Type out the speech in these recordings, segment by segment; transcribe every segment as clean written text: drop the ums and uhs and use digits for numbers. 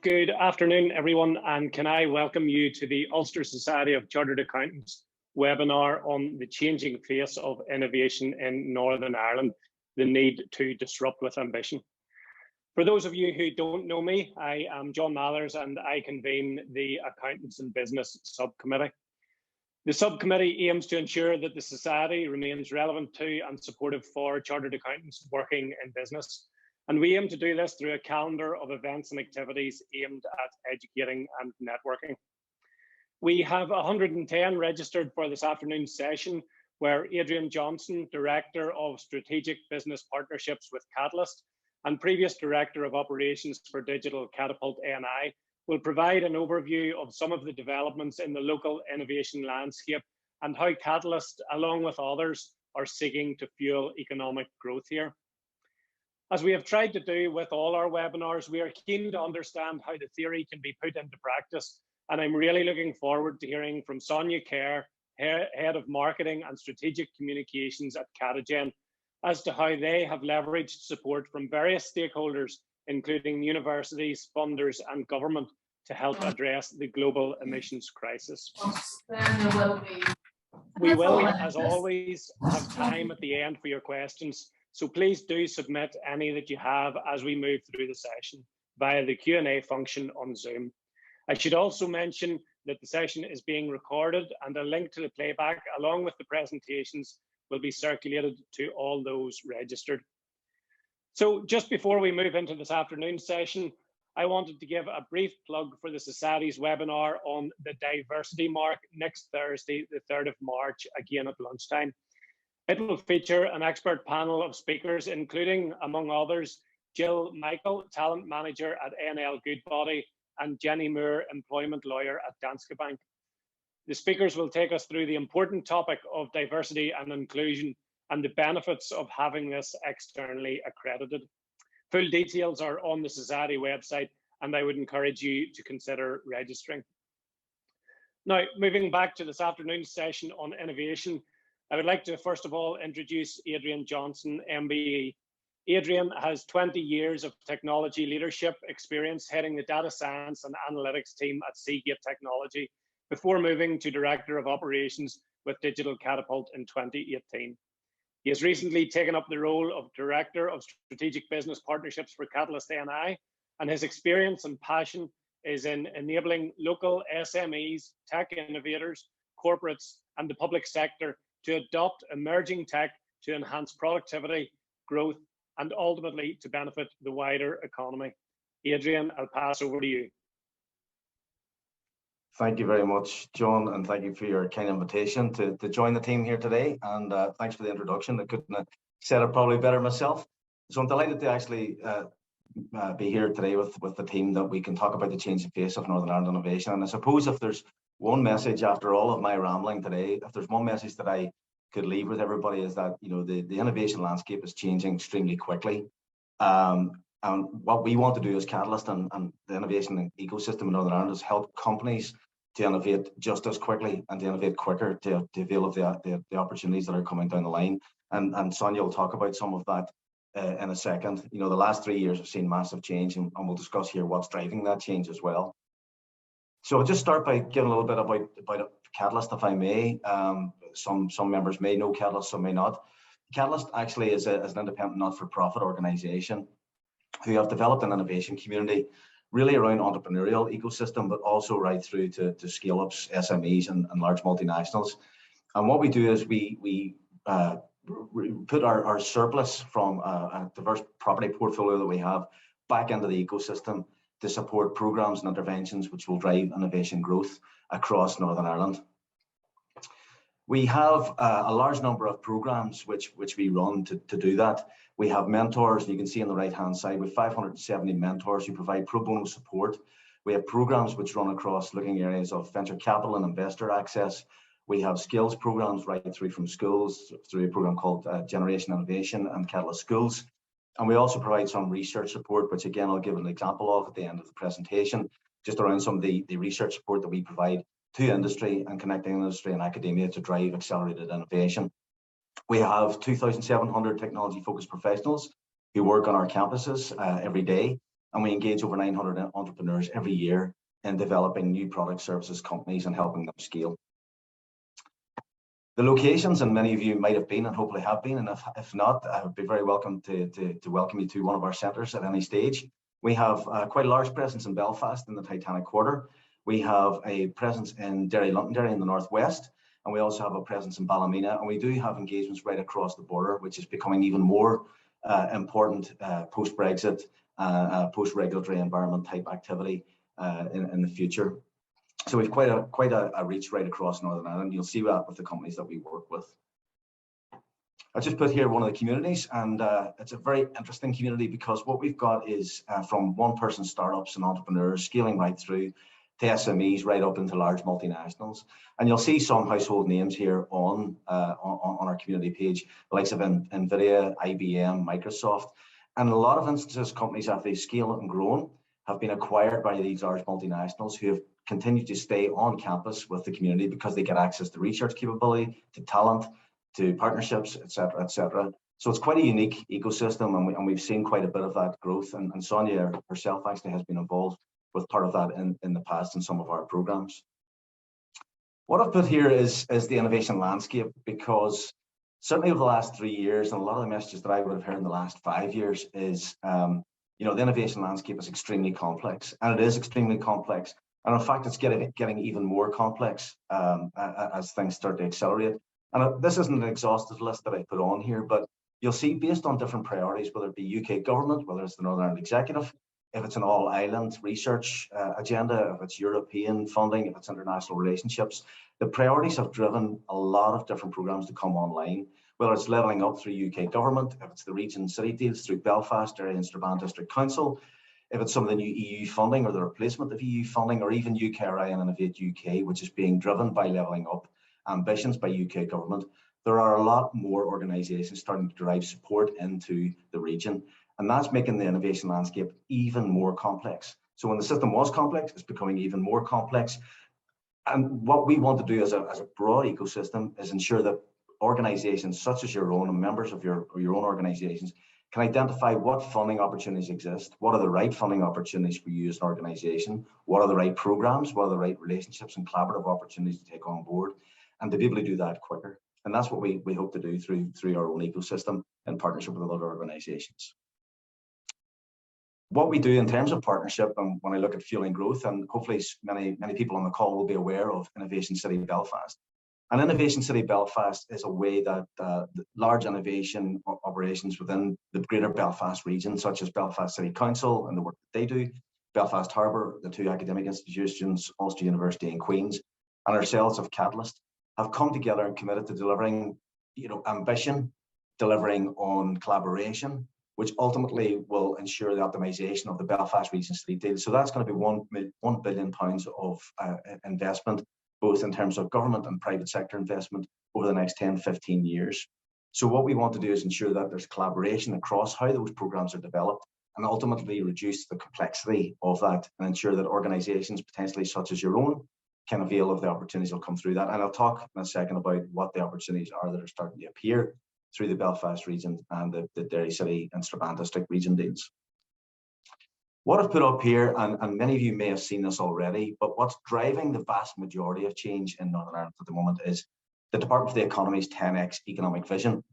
Good afternoon, everyone, and can I welcome you to the Ulster Society of Chartered Accountants webinar on the changing face of innovation in Northern Ireland, the need to disrupt with ambition. For those of you who don't know me, I am John Mathers and I convene the Accountants and Business Subcommittee. The subcommittee aims to ensure that the Society remains relevant to and supportive for Chartered Accountants working in business. And we aim to do this through a calendar of events and activities aimed at educating and networking. We have 110 registered for this afternoon's session, where Adrian Johnston, Director of Strategic Business Partnerships with Catalyst and previous Director of Operations for Digital Catapult NI, will provide an overview of some of the developments in the local innovation landscape and how Catalyst, along with others, are seeking to fuel economic growth here. As we have tried to do with all our webinars, we are keen to understand how the theory can be put into practice, and I'm really looking forward to hearing from Sonya Kerr, Head of Marketing and Strategic Communications at CATAGEN, as to how they have leveraged support from various stakeholders, including universities, funders, and government, to help address the global emissions crisis. We will, as always, have time at the end for your questions. So please do submit any that you have as we move through the session via the Q&A function on Zoom. I should also mention that the session is being recorded and a link to the playback along with the presentations will be circulated to all those registered. So just before we move into this afternoon's session, I wanted to give a brief plug for the Society's webinar on the diversity mark next Thursday, the 3rd of March, again at lunchtime. It will feature an expert panel of speakers, including, among others, Jill Michael, Talent Manager at NL Goodbody, and Jenny Moore, Employment Lawyer at Danske Bank. The speakers will take us through the important topic of diversity and inclusion and the benefits of having this externally accredited. Full details are on the Society website, and I would encourage you to consider registering. Now, moving back to this afternoon's session on innovation, I would like to first of all introduce Adrian Johnston MBE. Adrian has 20 years of technology leadership experience heading the data science and analytics team at Seagate Technology before moving to Director of Operations with Digital Catapult in 2018. He has recently taken up the role of Director of Strategic Business Partnerships for Catalyst NI, and his experience and passion is in enabling local SMEs, tech innovators, corporates, and the public sector to adopt emerging tech to enhance productivity, growth, and ultimately to benefit the wider economy. Adrian, I'll pass over to you. Thank you very much, John, and thank you for your kind invitation to join the team here today. And thanks for the introduction. I couldn't have said it probably better myself. So I'm delighted to actually be here today with the team that we can talk about the changing face of Northern Ireland innovation. And I suppose if there's one message after all of my rambling today, if there's one message that I could leave with everybody, is that the innovation landscape is changing extremely quickly. And what we want to do as Catalyst and the innovation ecosystem in Northern Ireland is help companies to innovate just as quickly and to innovate quicker to avail of the opportunities that are coming down the line. And Sonya will talk about some of that in a second. The last 3 years have seen massive change, and we'll discuss here what's driving that change as well. So I'll just start by giving a little bit about Catalyst, if I may. Some members may know Catalyst, some may not. Catalyst actually is an independent not-for-profit organisation who have developed an innovation community really around entrepreneurial ecosystem, but also right through to scale-ups, SMEs, and large multinationals. And what we do is we put our surplus from a diverse property portfolio that we have back into the ecosystem to support programs and interventions which will drive innovation growth across Northern Ireland. We have a large number of programs which we run to do that. We have mentors, and you can see on the right-hand side, with 570 mentors who provide pro bono support. We have programs which run across looking areas of venture capital and investor access. We have skills programs right through from schools, through a program called Generation Innovation and Catalyst Schools. And we also provide some research support, which again, I'll give an example of at the end of the presentation, just around some of the research support that we provide to industry and connecting industry and academia to drive accelerated innovation. We have 2,700 technology-focused professionals who work on our campuses every day. and we engage over 900 entrepreneurs every year in developing new product services companies and helping them scale. The locations, and many of you might have been and hopefully have been, and if not, I would be very welcome to welcome you to one of our centres at any stage. We have quite a large presence in Belfast in the Titanic Quarter. We have a presence in Derry, Londonderry in the northwest, and we also have a presence in Ballymena, and we do have engagements right across the border, which is becoming even more important post-Brexit, post-regulatory environment type activity in the future. So we've quite a reach right across Northern Ireland. You'll see that with the companies that we work with. I just put here one of the communities, and it's a very interesting community because what we've got is from one-person startups and entrepreneurs scaling right through to SMEs right up into large multinationals. And you'll see some household names here on our community page, the likes of NVIDIA, IBM, Microsoft. And in a lot of instances, companies after they've scaled and grown have been acquired by these large multinationals who have continued to stay on campus with the community because they get access to research capability, to talent, to partnerships, et cetera, et cetera. So it's quite a unique ecosystem, and we've seen quite a bit of that growth. And Sonya herself actually has been involved with part of that in the past in some of our programs. What I've put here is the innovation landscape, because certainly over the last 3 years, and a lot of the messages that I would have heard in the last 5 years is, you know, the innovation landscape is extremely complex, and it is extremely complex. And in fact, it's getting even more complex as things start to accelerate. And this isn't an exhaustive list that I put on here, but you'll see based on different priorities, whether it be UK government, whether it's the Northern Ireland Executive, if it's an all-island research agenda, if it's European funding, if it's international relationships, the priorities have driven a lot of different programs to come online, whether it's levelling up through UK government, if it's the region city deals through Belfast, Area and Strabane District Council, if it's some of the new EU funding or the replacement of EU funding, or even UKRI and Innovate UK, which is being driven by levelling up ambitions by UK government, there are a lot more organisations starting to derive support into the region. And that's making the innovation landscape even more complex. So when the system was complex, it's becoming even more complex. And what we want to do as a broad ecosystem is ensure that organisations such as your own and members of your own organisations can identify what funding opportunities exist, what are the right funding opportunities for you as an organisation, what are the right programmes, what are the right relationships and collaborative opportunities to take on board, and to be able to do that quicker. And that's what we hope to do through our own ecosystem in partnership with other organisations. What we do in terms of partnership, and when I look at fueling growth, and hopefully many people on the call will be aware of Innovation City Belfast. And Innovation City Belfast is a way that large innovation operations within the greater Belfast region, such as Belfast City Council and the work that they do, Belfast Harbour, the 2 academic institutions, Ulster University and Queen's, and ourselves of Catalyst, have come together and committed to delivering, ambition, delivering on collaboration, which ultimately will ensure the optimization of the Belfast region city deal. So that's going to be £1 billion of investment, both in terms of government and private sector investment over the next 10, 15 years. So what we want to do is ensure that there's collaboration across how those programs are developed, and ultimately reduce the complexity of that, and ensure that organizations potentially such as your own can avail of the opportunities that will come through that. And I'll talk in a second about what the opportunities are that are starting to appear through the Belfast region and the Derry City and Strabane District region deals. What I've put up here, and many of you may have seen this already, but what's driving the vast majority of change in Northern Ireland at the moment is the Department for the Economy's 10x economic vision.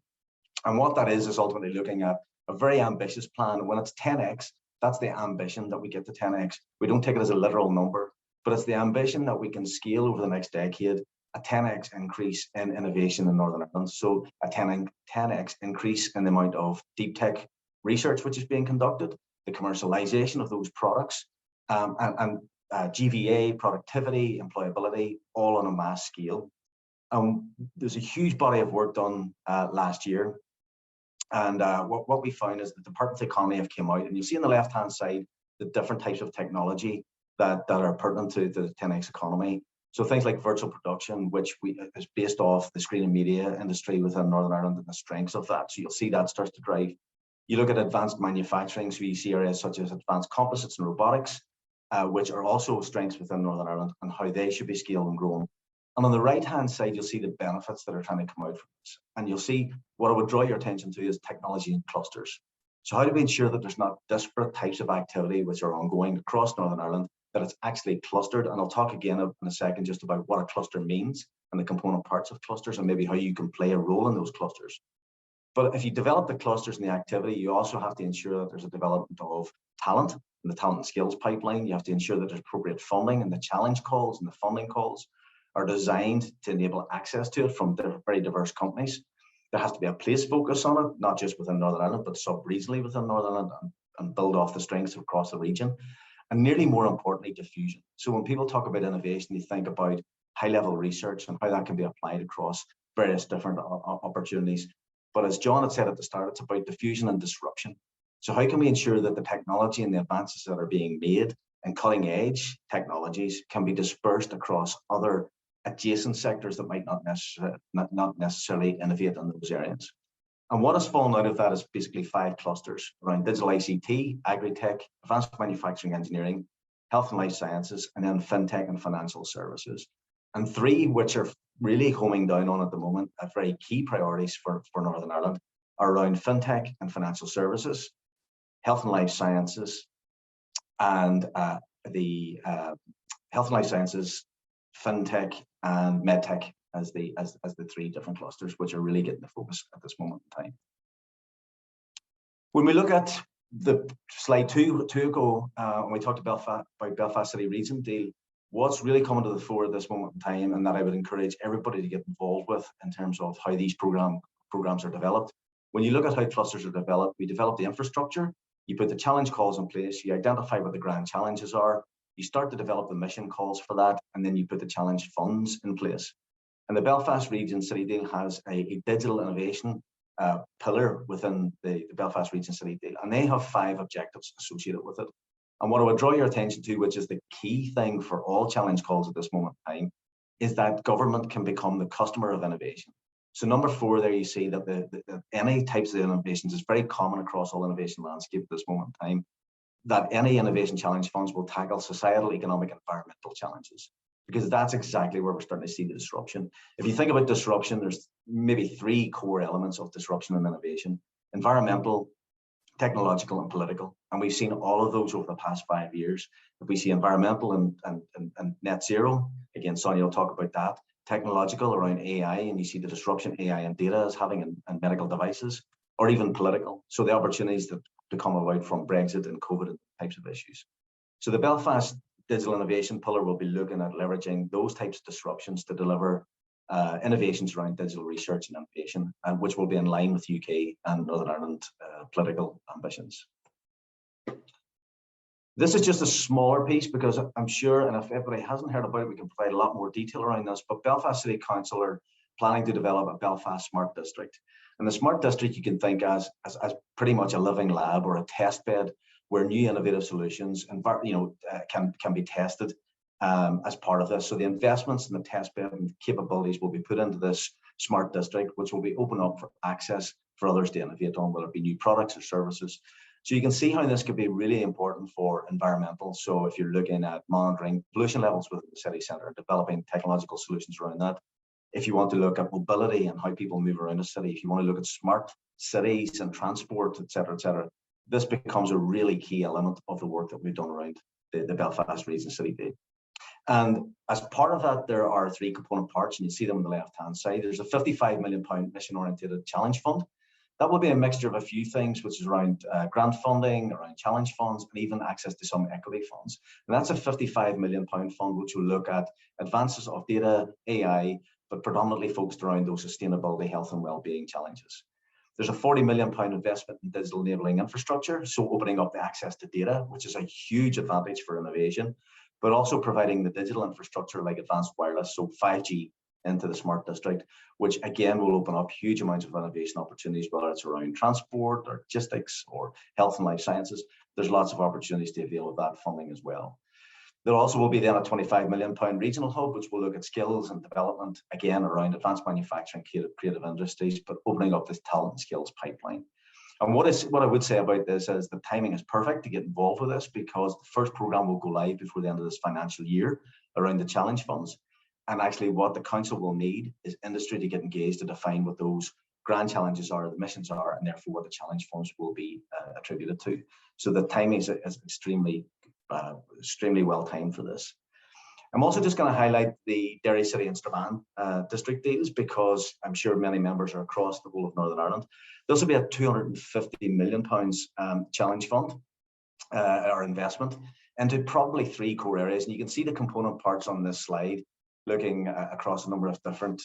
And what that is ultimately looking at a very ambitious plan. When it's 10x, that's the ambition that we get to 10x. We don't take it as a literal number, but it's the ambition that we can scale over the next decade a 10x increase in innovation in Northern Ireland. So a 10x increase in the amount of deep tech research which is being conducted, the commercialization of those products, and GVA, productivity, employability, all on a mass scale. There's a huge body of work done last year. And what we found is that the Department of Economy have came out, and you see on the left-hand side the different types of technology that are pertinent to the 10x economy. So things like virtual production, which is based off the screen and media industry within Northern Ireland and the strengths of that. So you'll see that starts to drive. You look at advanced manufacturing, so you see areas such as advanced composites and robotics, which are also strengths within Northern Ireland, and how they should be scaled and grown. And on the right-hand side, you'll see the benefits that are trying to come out from this. And you'll see what I would draw your attention to is technology and clusters. So how do we ensure that there's not disparate types of activity which are ongoing across Northern Ireland, that it's actually clustered? And I'll talk again in a second just about what a cluster means and the component parts of clusters and maybe how you can play a role in those clusters. But if you develop the clusters and the activity, you also have to ensure that there's a development of talent in the talent and skills pipeline. You have to ensure that there's appropriate funding, and the challenge calls and the funding calls are designed to enable access to it from very diverse companies. There has to be a place focus on it, not just within Northern Ireland, but sub-regionally within Northern Ireland, and build off the strengths across the region. And nearly more importantly, diffusion. So when people talk about innovation, they think about high-level research and how that can be applied across various different opportunities. But as John had said at the start, it's about diffusion and disruption. So how can we ensure that the technology and the advances that are being made and cutting edge technologies can be dispersed across other adjacent sectors that might not necessarily innovate in those areas? And what has fallen out of that is basically 5 clusters around digital ICT, agri-tech, advanced manufacturing engineering, health and life sciences, and then fintech and financial services. And 3, which are really homing down on at the moment, very key priorities for Northern Ireland, are around fintech and financial services, health and life sciences, and the health and life sciences, fintech, and medtech as the 3 different clusters, which are really getting the focus at this moment in time. When we look at the slide two ago, when we talked about Belfast City Region deal, what's really coming to the fore at this moment in time, and that I would encourage everybody to get involved with in terms of how these programs are developed. When you look at how clusters are developed, we develop the infrastructure, you put the challenge calls in place, you identify what the grand challenges are, you start to develop the mission calls for that, and then you put the challenge funds in place. And the Belfast Region City Deal has a digital innovation pillar within the Belfast Region City Deal, and they have 5 objectives associated with it. And what I would draw your attention to, which is the key thing for all challenge calls at this moment in time, is that government can become the customer of innovation. So number 4 there, you see that any types of innovations is very common across all innovation landscape at this moment in time, that any innovation challenge funds will tackle societal, economic, and environmental challenges, because that's exactly where we're starting to see the disruption. If you think about disruption, there's maybe 3 core elements of disruption and innovation: environmental, technological, and political. And we've seen all of those over the past 5 years. If we see environmental and net zero, again, Sonya will talk about that. Technological around AI, and you see the disruption AI and data is having in medical devices, or even political. So the opportunities that come about from Brexit and COVID and types of issues. So the Belfast Digital Innovation Pillar will be looking at leveraging those types of disruptions to deliver innovations around digital research and innovation, and which will be in line with UK and Northern Ireland political ambitions. This is just a smaller piece because I'm sure, and if everybody hasn't heard about it, we can provide a lot more detail around this, but Belfast City Council are planning to develop a Belfast Smart District. And the Smart District you can think as pretty much a living lab or a test bed where new innovative solutions and can be tested as part of this. So the investments in the test bed and capabilities will be put into this Smart District, which will be open up for access for others to innovate on, whether it be new products or services. So you can see how this could be really important for environmental. So if you're looking at monitoring pollution levels within the city centre, developing technological solutions around that. If you want to look at mobility and how people move around a city, if you want to look at smart cities and transport, et cetera, this becomes a really key element of the work that we've done around the Belfast Region City Deal. And as part of that, there are 3 component parts, and you see them on the left-hand side. There's a £55 million mission-oriented challenge fund. That will be a mixture of a few things, which is around grant funding, around challenge funds, and even access to some equity funds. And that's a £55 million fund, which will look at advances of data, AI, but predominantly focused around those sustainability, health, and well-being challenges. There's a £40 million investment in digital enabling infrastructure, so opening up the access to data, which is a huge advantage for innovation, but also providing the digital infrastructure like advanced wireless, so 5G into the Smart District, which again will open up huge amounts of innovation opportunities, whether it's around transport or logistics or health and life sciences. There's lots of opportunities to avail of that funding as well. There also will be then a £25 million regional hub, which will look at skills and development, again, around advanced manufacturing, creative industries, but opening up this talent and skills pipeline. And what I would say about this is the timing is perfect to get involved with this, because the first program will go live before the end of this financial year around the challenge funds. And actually what the council will need is industry to get engaged to define what those grand challenges are, the missions are, and therefore what the challenge funds will be attributed to. So the timing is extremely well timed for this. I'm also just going to highlight the Derry City and Strabane district deals, because I'm sure many members are across the whole of Northern Ireland. This will be a £250 million challenge fund or investment into probably 3 core areas. And you can see the component parts on this slide, looking across a number of different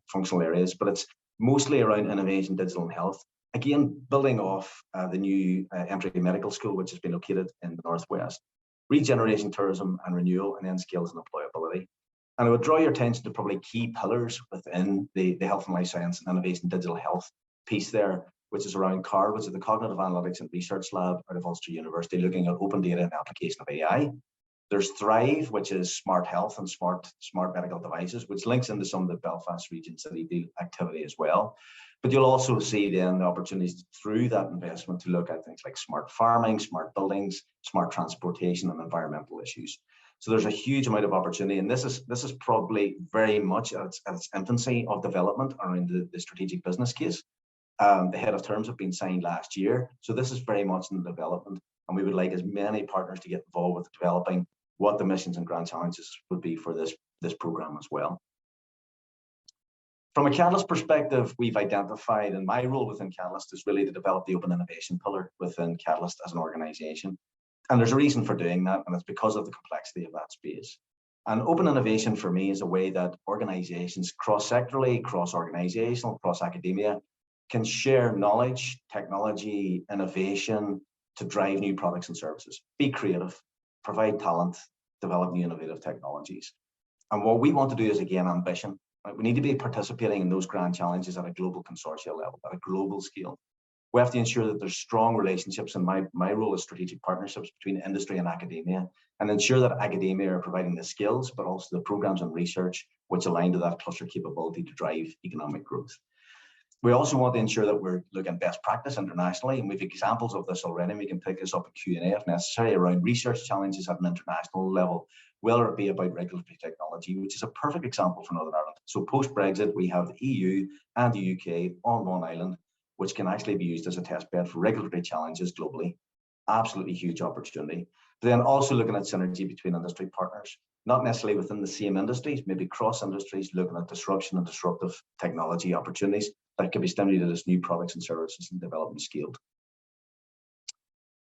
functional areas, but it's mostly around innovation, digital and health. Again, building off the new entry medical school, which has been located in the Northwest. Regeneration, tourism and renewal, and then skills and employability. And I would draw your attention to probably key pillars within the health and life science and innovation digital health piece there, which is around CARR, which is the Cognitive Analytics and Research Lab out of Ulster University, looking at open data and application of AI. There's Thrive, which is smart health and smart medical devices, which links into some of the Belfast region city deal activity as well. But you'll also see then the opportunities through that investment to look at things like smart farming, smart buildings, smart transportation and environmental issues. So there's a huge amount of opportunity, and this is probably very much at its infancy of development around the strategic business case. The head of terms have been signed last year, so this is very much in the development, and we would like as many partners to get involved with developing what the missions and grand challenges would be for this program as well. From a Catalyst perspective, we've identified, and my role within Catalyst is really to develop the open innovation pillar within Catalyst as an organization. And there's a reason for doing that, and it's because of the complexity of that space. And open innovation for me is a way that organizations cross-sectorally, cross-organizational, cross-academia can share knowledge, technology, innovation to drive new products and services, be creative, provide talent, develop new innovative technologies. And what we want to do is, again, ambition. Right? We need to be participating in those grand challenges at a global consortia level, at a global scale. We have to ensure that there's strong relationships, and my role is strategic partnerships between industry and academia, and ensure that academia are providing the skills, but also the programs and research which align to that cluster capability to drive economic growth. We also want to ensure that we're looking at best practice internationally, and we have examples of this already, and we can pick this up in Q&A if necessary, around research challenges at an international level, whether it be about regulatory technology, which is a perfect example for Northern Ireland. So post-Brexit, we have the EU and the UK on one island, which can actually be used as a test bed for regulatory challenges globally. Absolutely huge opportunity. But then also looking at synergy between industry partners, not necessarily within the same industries, maybe cross industries, looking at disruption and disruptive technology opportunities that can be stimulated as new products and services and development scaled.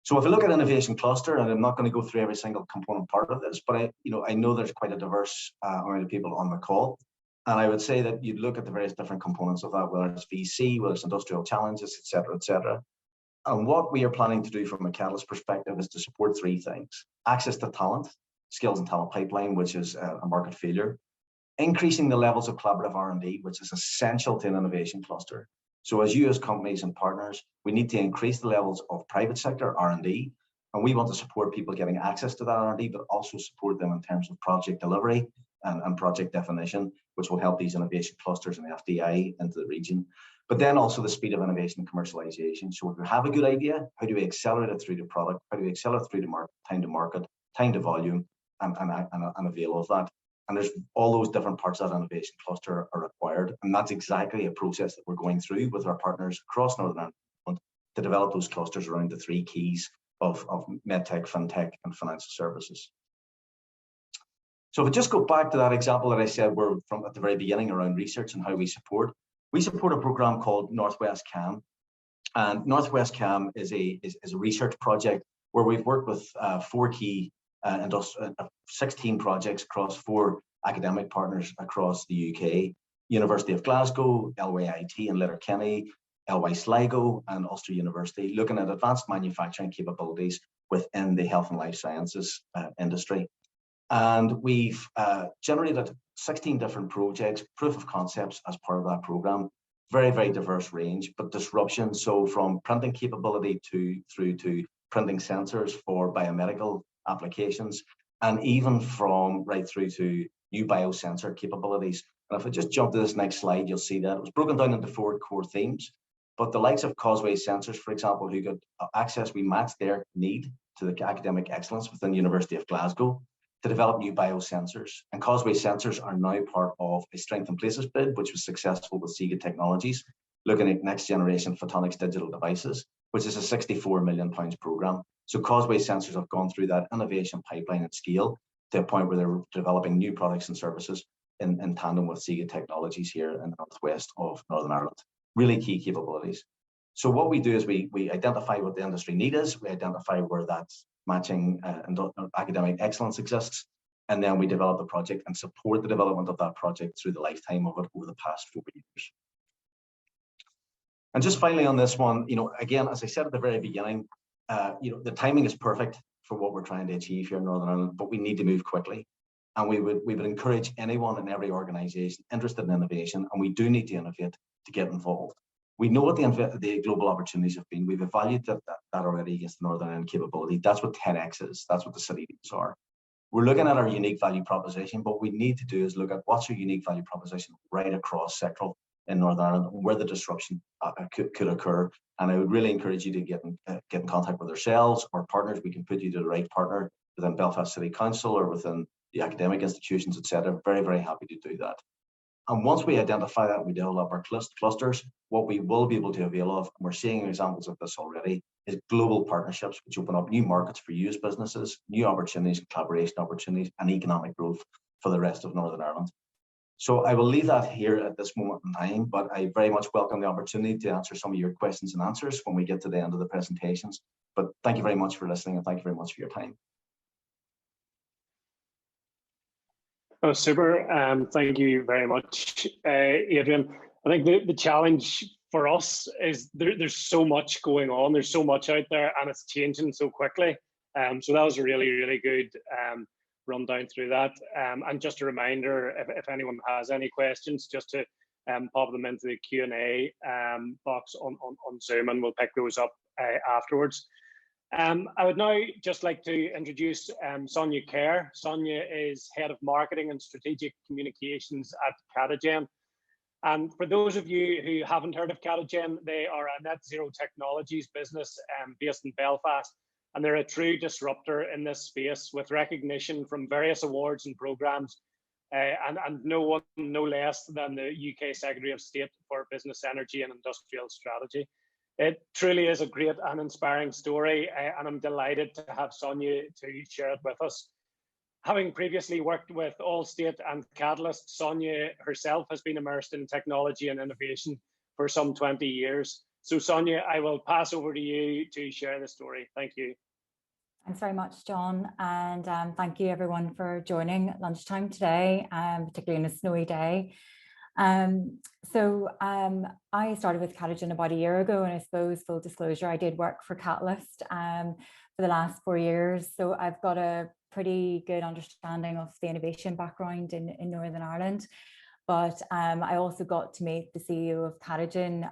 So if we look at innovation cluster, and I'm not going to go through every single component part of this, but I know there's quite a diverse amount of people on the call. And I would say that you'd look at the various different components of that, whether it's VC, whether it's industrial challenges, et cetera, et cetera. And what we are planning to do from a Catalyst perspective is to support 3 things: access to talent, skills and talent pipeline, which is a market failure; increasing the levels of collaborative R&D, which is essential to an innovation cluster. So as you as companies and partners, we need to increase the levels of private sector R&D, and we want to support people getting access to that R&D, but also support them in terms of project delivery and project definition, which will help these innovation clusters and FDI into the region. But then also the speed of innovation and commercialization. So if we have a good idea, how do we accelerate it through the product? How do we accelerate it through the market, time to volume, and avail of that? And there's all those different parts of that innovation cluster are required. And that's exactly a process that we're going through with our partners across Northern Ireland to develop those clusters around the 3 keys of medtech, fintech, and financial services. So if we just go back to that example that I said we're from at the very beginning around research and how we support a program called Northwest CAM. And Northwest CAM is a research project where we've worked with 4 key 16 projects across 4 academic partners across the UK: University of Glasgow, LYIT and Letterkenny, LY Sligo and Ulster University, looking at advanced manufacturing capabilities within the health and life sciences industry. And we've generated 16 different projects, proof of concepts as part of that program. Very, very diverse range, but disruption. So from printing capability through to printing sensors for biomedical applications, and even from right through to new biosensor capabilities. And if I just jump to this next slide, you'll see that it was broken down into 4 core themes. But the likes of Causeway Sensors, for example, who got access, we matched their need to the academic excellence within the University of Glasgow to develop new biosensors. And Causeway Sensors are now part of a Strength in Places bid, which was successful with Seagate Technologies, looking at next generation photonics digital devices, which is a £64 million programme. So Causeway Sensors have gone through that innovation pipeline at scale to a point where they're developing new products and services in tandem with Seagate Technologies here in the northwest of Northern Ireland. Really key capabilities. So what we do is we identify what the industry need is, we identify where that matching academic excellence exists, and then we develop the project and support the development of that project through the lifetime of it over the past 4 years. And just finally on this one, again, as I said at the very beginning, the timing is perfect for what we're trying to achieve here in Northern Ireland, but we need to move quickly. And we would encourage anyone in every organisation interested in innovation, and we do need to innovate, to get involved. We know what the global opportunities have been. We've evaluated that already against the Northern Ireland capability. That's what 10x is. That's what the city needs are. We're looking at our unique value proposition, but what we need to do is look at what's our unique value proposition right across sectoral in Northern Ireland, where the disruption could occur. And I would really encourage you to get in contact with ourselves or partners. We can put you to the right partner within Belfast City Council or within the academic institutions, etc. Very, very happy to do that. And once we identify that, we develop our clusters. What we will be able to avail of, and we're seeing examples of this already, is global partnerships, which open up new markets for you as businesses, new opportunities, collaboration opportunities, and economic growth for the rest of Northern Ireland. So I will leave that here at this moment in time, but I very much welcome the opportunity to answer some of your questions and answers when we get to the end of the presentations. But thank you very much for listening, and thank you very much for your time. Oh, super. Thank you very much, Adrian. I think the challenge for us is there's so much going on. There's so much out there, and it's changing so quickly. So that was a really, really good rundown through that. And just a reminder, if anyone has any questions, just to pop them into the Q&A box on Zoom, and we'll pick those up afterwards. I would now just like to introduce Sonya Kerr. Sonya is Head of Marketing and Strategic Communications at CATAGEN. And for those of you who haven't heard of CATAGEN, they are a net zero technologies business based in Belfast. And they're a true disruptor in this space with recognition from various awards and programs, and no one no less than the UK Secretary of State for Business, Energy and Industrial Strategy. It truly is a great and inspiring story, and I'm delighted to have Sonya to share it with us. Having previously worked with Allstate and Catalyst, Sonya herself has been immersed in technology and innovation for some 20 years. So Sonya, I will pass over to you to share the story. Thank you. Thanks very much, John, and thank you everyone for joining at lunchtime today, particularly on a snowy day. I started with CATAGEN about a year ago, and I suppose, full disclosure, I did work for Catalyst for the last 4 years. So I've got a pretty good understanding of the innovation background in Northern Ireland. But I also got to meet the CEO of CATAGEN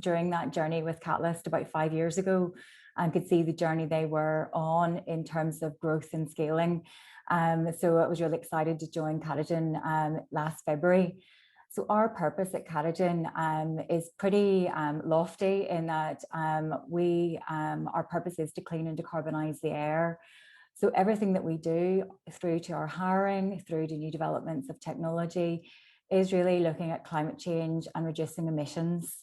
during that journey with Catalyst about 5 years ago, and could see the journey they were on in terms of growth and scaling. So I was really excited to join CATAGEN last February. So our purpose at CATAGEN is pretty lofty in that our purpose is to clean and decarbonize the air. So everything that we do, through to our hiring, through to new developments of technology, is really looking at climate change and reducing emissions.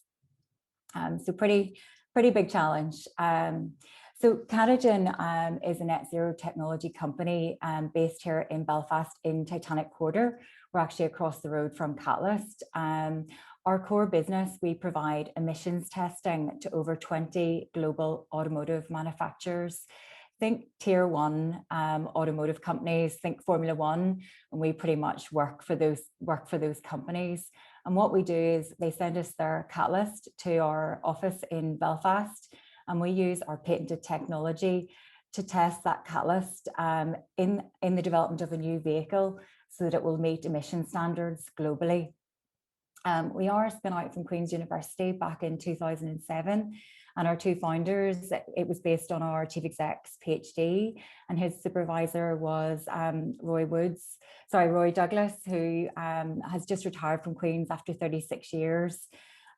So pretty big challenge. So CATAGEN is a net zero technology company based here in Belfast in Titanic Quarter. We're actually across the road from Catalyst. Our core business, we provide emissions testing to over 20 global automotive manufacturers. Think tier one automotive companies, think Formula One, and we pretty much work for those companies. And what we do is they send us their catalyst to our office in Belfast, and we use our patented technology to test that catalyst in the development of a new vehicle so that it will meet emission standards globally. We are spun out from Queen's University back in 2007. And our two founders, it was based on our chief exec's PhD, and his supervisor was Roy Douglas, who has just retired from Queen's after 36 years.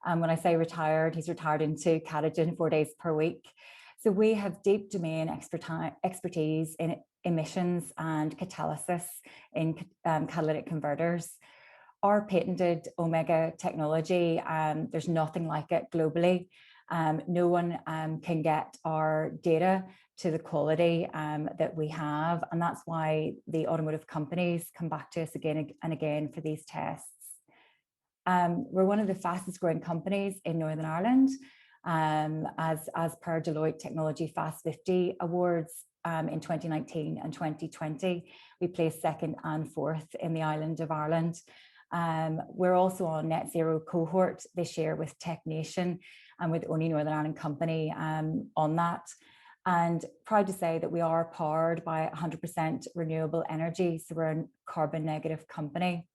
When I say retired, he's retired into CATAGEN 4 days per week. So we have deep domain expertise in emissions and catalysis in catalytic converters. our patented Omega technology, there's nothing like it globally. No one can get our data to the quality that we have, and that's why the automotive companies come back to us again and again for these tests. We're one of the fastest growing companies in Northern Ireland, as per Deloitte Technology Fast 50 Awards in 2019 and 2020. We placed 2nd and 4th in the island of Ireland. We're also on net zero cohort this year with TechNation, and with only Northern Ireland company on that. And proud to say that we are powered by 100% renewable energy, so we're a carbon negative company.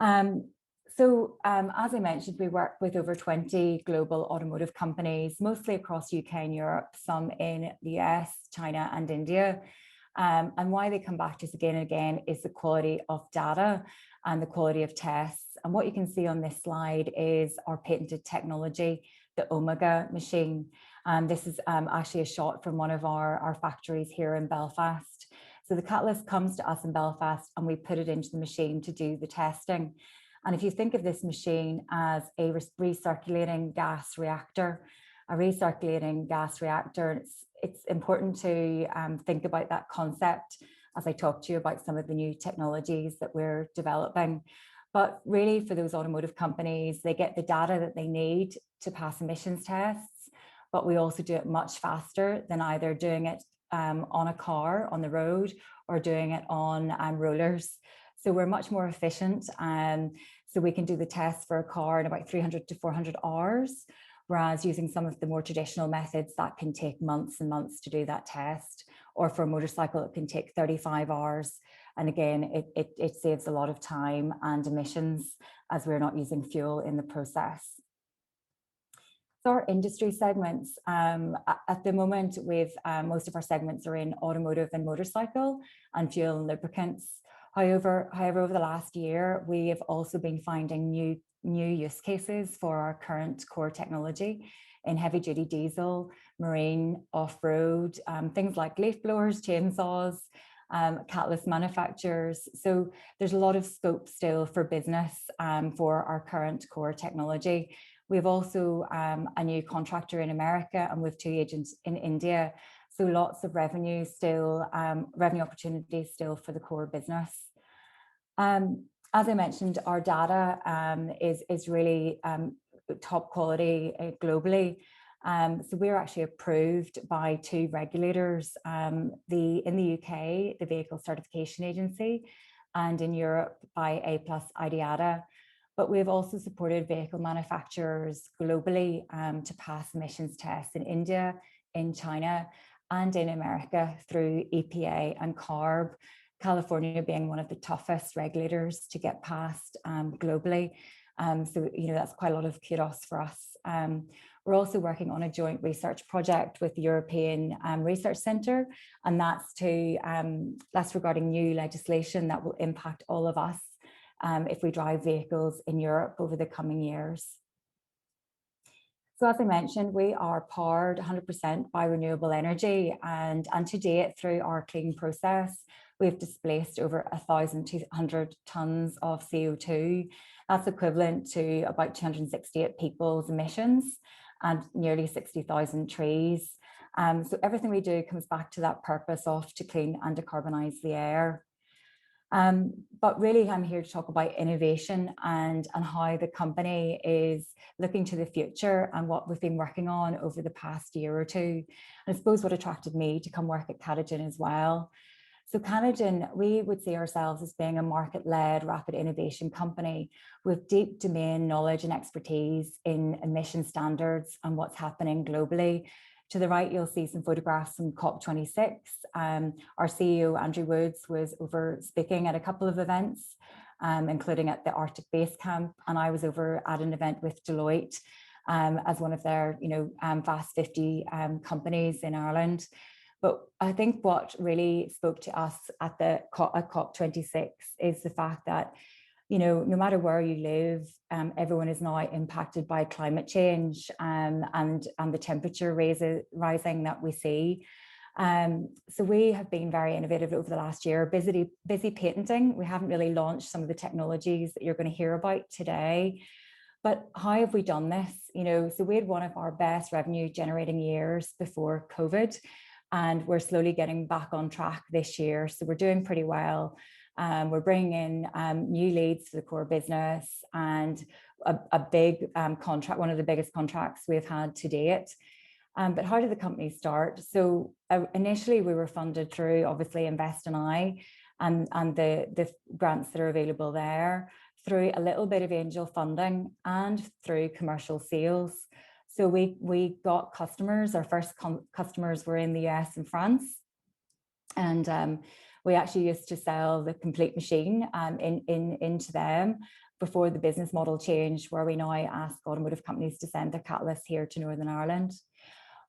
As I mentioned, we work with over 20 global automotive companies, mostly across UK and Europe, some in the US, China and India. And why they come back to us again and again is the quality of data and the quality of tests. And what you can see on this slide is our patented technology, the Omega machine. This is actually a shot from one of our factories here in Belfast. So the catalyst comes to us in Belfast and we put it into the machine to do the testing. And if you think of this machine as a recirculating gas reactor, it's important to think about that concept as I talk to you about some of the new technologies that we're developing. But really for those automotive companies, they get the data that they need to pass emissions tests, but we also do it much faster than either doing it on a car on the road or doing it on rollers. So we're much more efficient. So we can do the test for a car in about 300 to 400 hours, whereas using some of the more traditional methods that can take months and months to do that test, or for a motorcycle, it can take 35 hours. And again, it saves a lot of time and emissions as we're not using fuel in the process. So our industry segments, at the moment, most of our segments are in automotive and motorcycle and fuel and lubricants. However, over the last year, we have also been finding new use cases for our current core technology in heavy duty diesel, marine, off-road, things like leaf blowers, chainsaws, catalyst manufacturers. So there's a lot of scope still for business for our current core technology. We have also a new contractor in America, and we have 2 agents in India. So lots of revenue still, revenue opportunities still for the core business. As I mentioned, our data is really top quality globally. So we're actually approved by 2 regulators, in the UK, the Vehicle Certification Agency, and in Europe by A+ IDIADA. But we've also supported vehicle manufacturers globally to pass emissions tests in India, in China, and in America through EPA and CARB, California being one of the toughest regulators to get past globally. So, that's quite a lot of kudos for us. We're also working on a joint research project with the European Research Centre, and that's regarding new legislation that will impact all of us if we drive vehicles in Europe over the coming years. So as I mentioned, we are powered 100% by renewable energy, and to date, through our clean process, we've displaced over 1,200 tonnes of CO2. That's equivalent to about 268 people's emissions and nearly 60,000 trees. So everything we do comes back to that purpose of to clean and decarbonise the air. But really, I'm here to talk about innovation and how the company is looking to the future and what we've been working on over the past year or two. And I suppose what attracted me to come work at CATAGEN as well. So CATAGEN, we would see ourselves as being a market-led rapid innovation company with deep domain knowledge and expertise in emission standards and what's happening globally. To the right, you'll see some photographs from COP26. Our CEO, Andrew Woods, was over speaking at a couple of events, including at the Arctic Base Camp. And I was over at an event with Deloitte as one of their, Fast 50 companies in Ireland. But I think what really spoke to us at COP26 is the fact that, no matter where you live, everyone is now impacted by climate change and the temperature rising that we see. So we have been very innovative over the last year, busy patenting. We haven't really launched some of the technologies that you're going to hear about today. But how have we done this? So we had one of our best revenue generating years before COVID, and we're slowly getting back on track this year. So we're doing pretty well. We're bringing in new leads to the core business, and a big contract, one of the biggest contracts we've had to date. But how did the company start? So initially we were funded through obviously Invest NI and the grants that are available there, through a little bit of angel funding and through commercial sales. So we got customers. Our first customers were in the US and France. And we actually used to sell the complete machine into them before the business model changed, where we now ask automotive companies to send their catalysts here to Northern Ireland.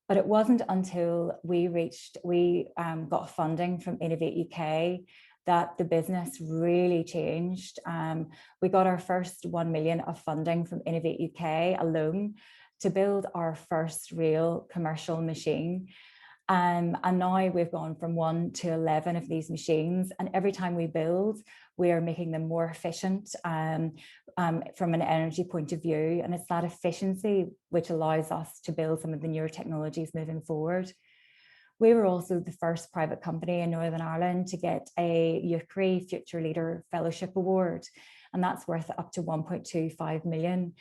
But it wasn't until we got funding from Innovate UK that the business really changed. We got our first 1 million of funding from Innovate UK alone to build our first real commercial machine. And now we've gone from 1 to 11 of these machines. And every time we build, we are making them more efficient from an energy point of view. And it's that efficiency which allows us to build some of the newer technologies moving forward. We were also the first private company in Northern Ireland to get a UCRI Future Leader Fellowship Award, and that's worth up to 1.25 million.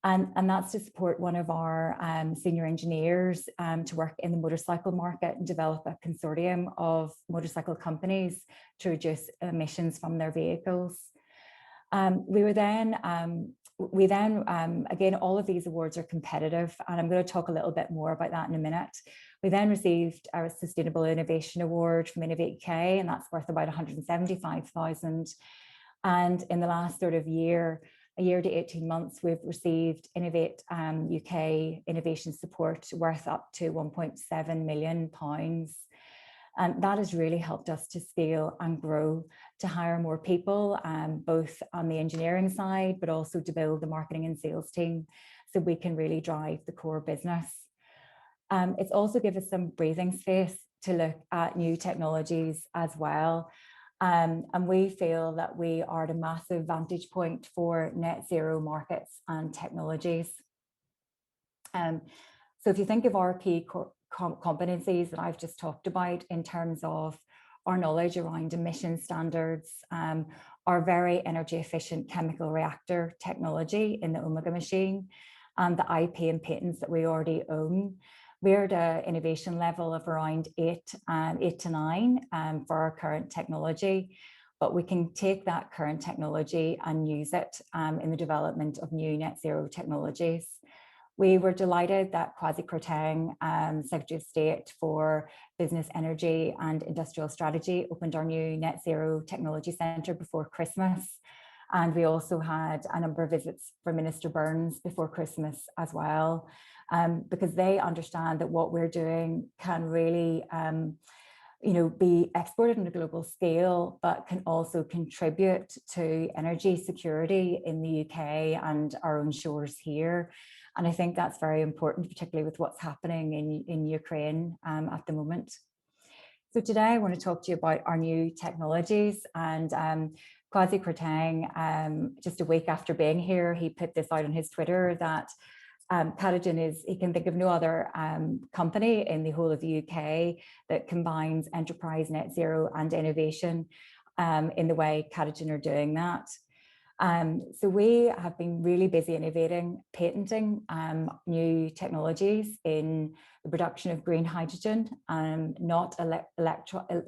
And that's to support one of our senior engineers to work in the motorcycle market and develop a consortium of motorcycle companies to reduce emissions from their vehicles. Again, all of these awards are competitive, and I'm going to talk a little bit more about that in a minute. We then received our Sustainable Innovation Award from Innovate UK, and that's worth about 175,000. And in the last sort of a year to 18 months, we've received Innovate UK Innovation Support worth up to £1.7 million. And that has really helped us to scale and grow, to hire more people, both on the engineering side, but also to build the marketing and sales team so we can really drive the core business. It's also given us some breathing space to look at new technologies as well. And we feel that we are at a massive vantage point for net zero markets and technologies. So if you think of our key competencies that I've just talked about in terms of our knowledge around emission standards, our very energy efficient chemical reactor technology in the Omega machine, and the IP and patents that we already own, we're at an innovation level of around 8 to 9 for our current technology, but we can take that current technology and use it in the development of new net zero technologies. We were delighted that Kwasi Kwarteng, Secretary of State for Business, Energy and Industrial Strategy, opened our new Net Zero Technology Centre before Christmas. And we also had a number of visits from Minister Burns before Christmas as well, because they understand that what we're doing can really be exported on a global scale, but can also contribute to energy security in the UK and our own shores here. And I think that's very important, particularly with what's happening in Ukraine at the moment. So today I want to talk to you about our new technologies. And Kwasi Kwarteng, just a week after being here, he put this out on his Twitter that CATAGEN he can think of no other company in the whole of the UK that combines enterprise net zero and innovation in the way CATAGEN are doing that. So we have been really busy innovating, patenting new technologies in the production of green hydrogen, not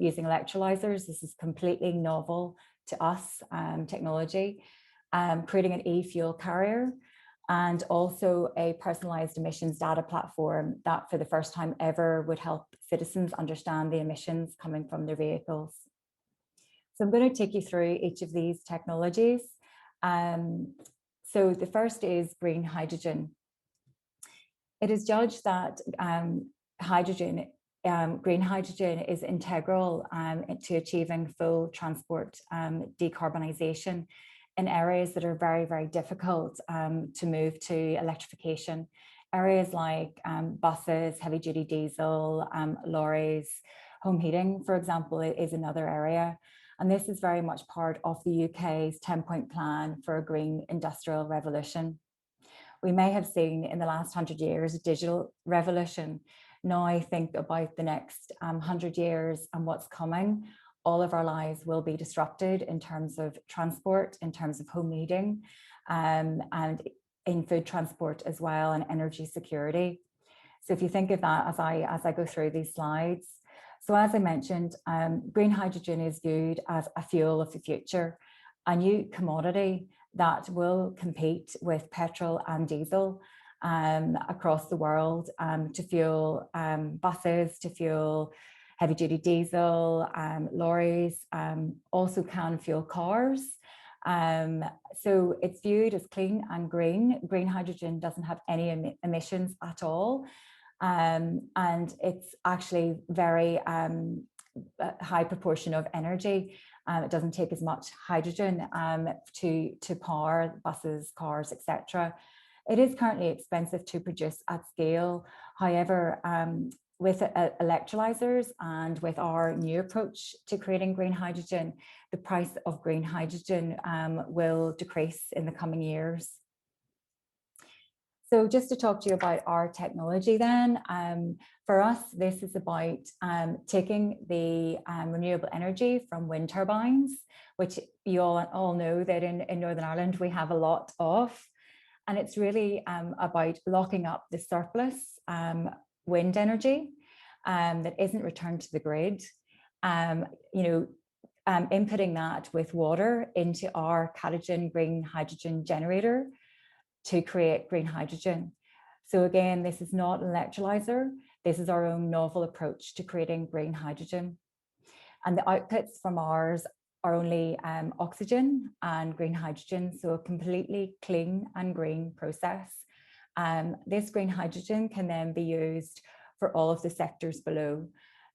using electrolyzers. This is completely novel to us technology, creating an e-fuel carrier, and also a personalized emissions data platform that for the first time ever would help citizens understand the emissions coming from their vehicles. So I'm going to take you through each of these technologies. So the first is green hydrogen. It is judged that green hydrogen is integral to achieving full transport decarbonisation in areas that are very, very difficult to move to electrification. areas like buses, heavy duty diesel, lorries, home heating, for example, is another area. And this is very much part of the UK's 10-point plan for a green industrial revolution. We may have seen in the last 100 years a digital revolution. Now I think about the next 100 years and what's coming. All of our lives will be disrupted in terms of transport, in terms of home heating, and in food transport as well, and energy security. So if you think of that as I go through these slides. So as I mentioned, green hydrogen is viewed as a fuel of the future, a new commodity that will compete with petrol and diesel across the world to fuel buses, to fuel heavy duty diesel, lorries, also can fuel cars. So it's viewed as clean and green. Green hydrogen doesn't have any emissions at all. And it's actually very high proportion of energy. It doesn't take as much hydrogen to power buses, cars, etc. It is currently expensive to produce at scale. However, with electrolyzers and with our new approach to creating green hydrogen, the price of green hydrogen will decrease in the coming years. So just to talk to you about our technology then, for us, this is about taking the renewable energy from wind turbines, which you all know that in Northern Ireland we have a lot of. And it's really about locking up the surplus wind energy that isn't returned to the grid, inputting that with water into our CATAGEN green hydrogen generator to create green hydrogen. So again, this is not an electrolyzer. This is our own novel approach to creating green hydrogen. And the outputs from ours are only oxygen and green hydrogen, so a completely clean and green process. This green hydrogen can then be used for all of the sectors below.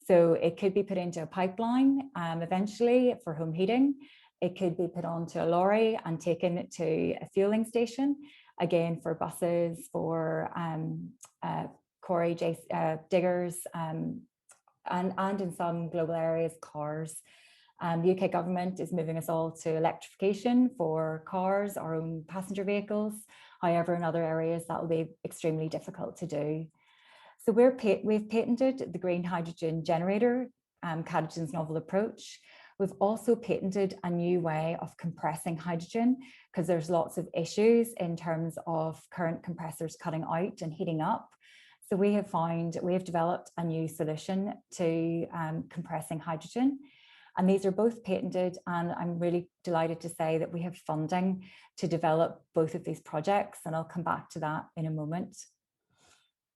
So it could be put into a pipeline eventually for home heating. It could be put onto a lorry and taken to a fueling station, again for buses, for quarry diggers, and in some global areas, cars. The UK government is moving us all to electrification for cars, our own passenger vehicles. However, in other areas, that will be extremely difficult to do. So we've patented the green hydrogen generator, CATAGEN's novel approach. We've also patented a new way of compressing hydrogen, because there's lots of issues in terms of current compressors cutting out and heating up. So we have developed a new solution to compressing hydrogen. And these are both patented, and I'm really delighted to say that we have funding to develop both of these projects, and I'll come back to that in a moment.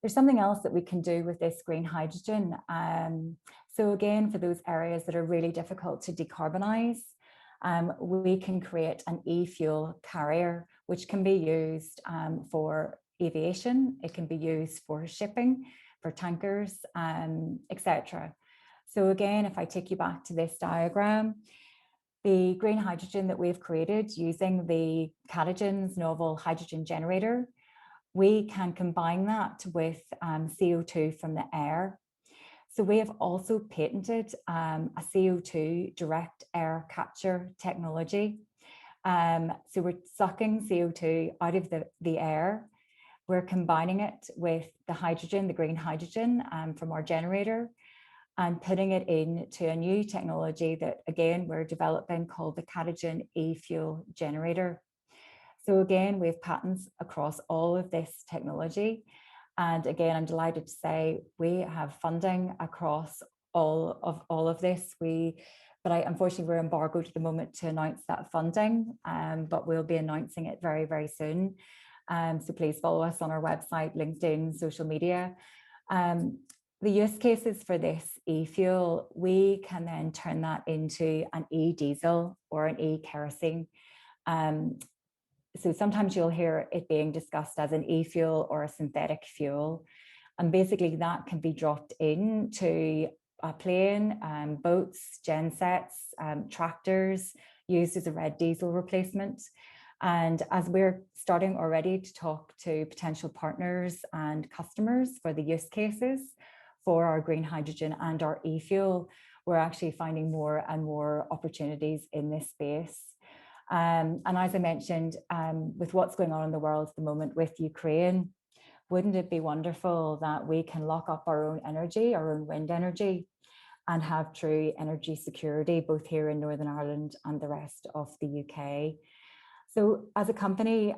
There's something else that we can do with this green hydrogen. So again, for those areas that are really difficult to decarbonize, we can create an e-fuel carrier, which can be used for aviation. It can be used for shipping, for tankers, etc. So again, if I take you back to this diagram, the green hydrogen that we've created using the CATAGEN's novel hydrogen generator, we can combine that with CO2 from the air. So we have also patented a CO2 direct air capture technology. So we're sucking CO2 out of the air. We're combining it with the hydrogen, the green hydrogen from our generator, and putting it into a new technology that, again, we're developing called the CATAGEN e-fuel generator. So again, we have patents across all of this technology. And again, I'm delighted to say we have funding across all of this. But unfortunately, we're embargoed at the moment to announce that funding, but we'll be announcing it very, very soon. So please follow us on our website, LinkedIn, social media. The use cases for this e-fuel, we can then turn that into an e-diesel or an e-kerosene. So sometimes you'll hear it being discussed as an e-fuel or a synthetic fuel. And basically that can be dropped into a plane, boats, gensets, tractors, used as a red diesel replacement. And as we're starting already to talk to potential partners and customers for the use cases for our green hydrogen and our e-fuel, we're actually finding more and more opportunities in this space. And as I mentioned, with what's going on in the world at the moment with Ukraine, wouldn't it be wonderful that we can lock up our own energy, our own wind energy, and have true energy security, both here in Northern Ireland and the rest of the UK? So as a company,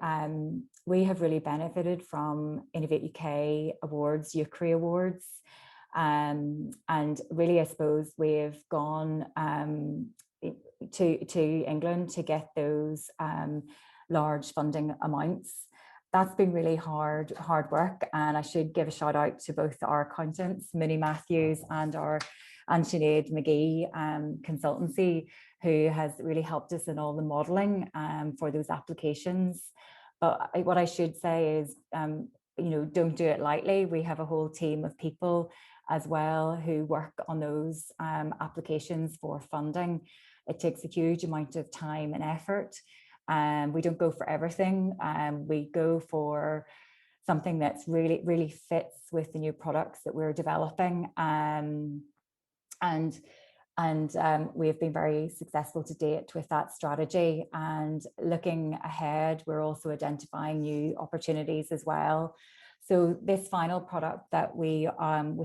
we have really benefited from Innovate UK awards, UCRI awards, and really, I suppose, we've gone to England to get those large funding amounts. That's been really hard work, and I should give a shout out to both our accountants, Minnie Matthews, and our Sinead McGee consultancy, who has really helped us in all the modelling for those applications. But what I should say is, don't do it lightly. We have a whole team of people as well who work on those applications for funding. It takes a huge amount of time and effort. We don't go for everything. We go for something that's really fits with the new products that we're developing. And we have been very successful to date with that strategy. And looking ahead, we're also identifying new opportunities as well. So this final product that we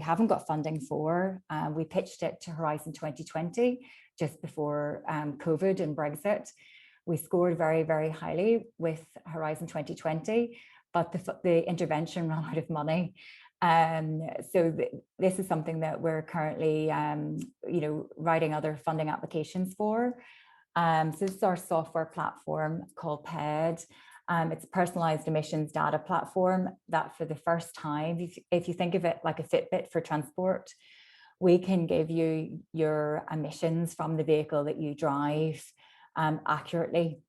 haven't got funding for, we pitched it to Horizon 2020 just before COVID and Brexit. We scored very, very highly with Horizon 2020, but the intervention ran out of money. So this is something that we're currently, writing other funding applications for. So this is our software platform called PED. It's a personalized emissions data platform that, for the first time, if you think of it like a Fitbit for transport, we can give you your emissions from the vehicle that you drive accurately,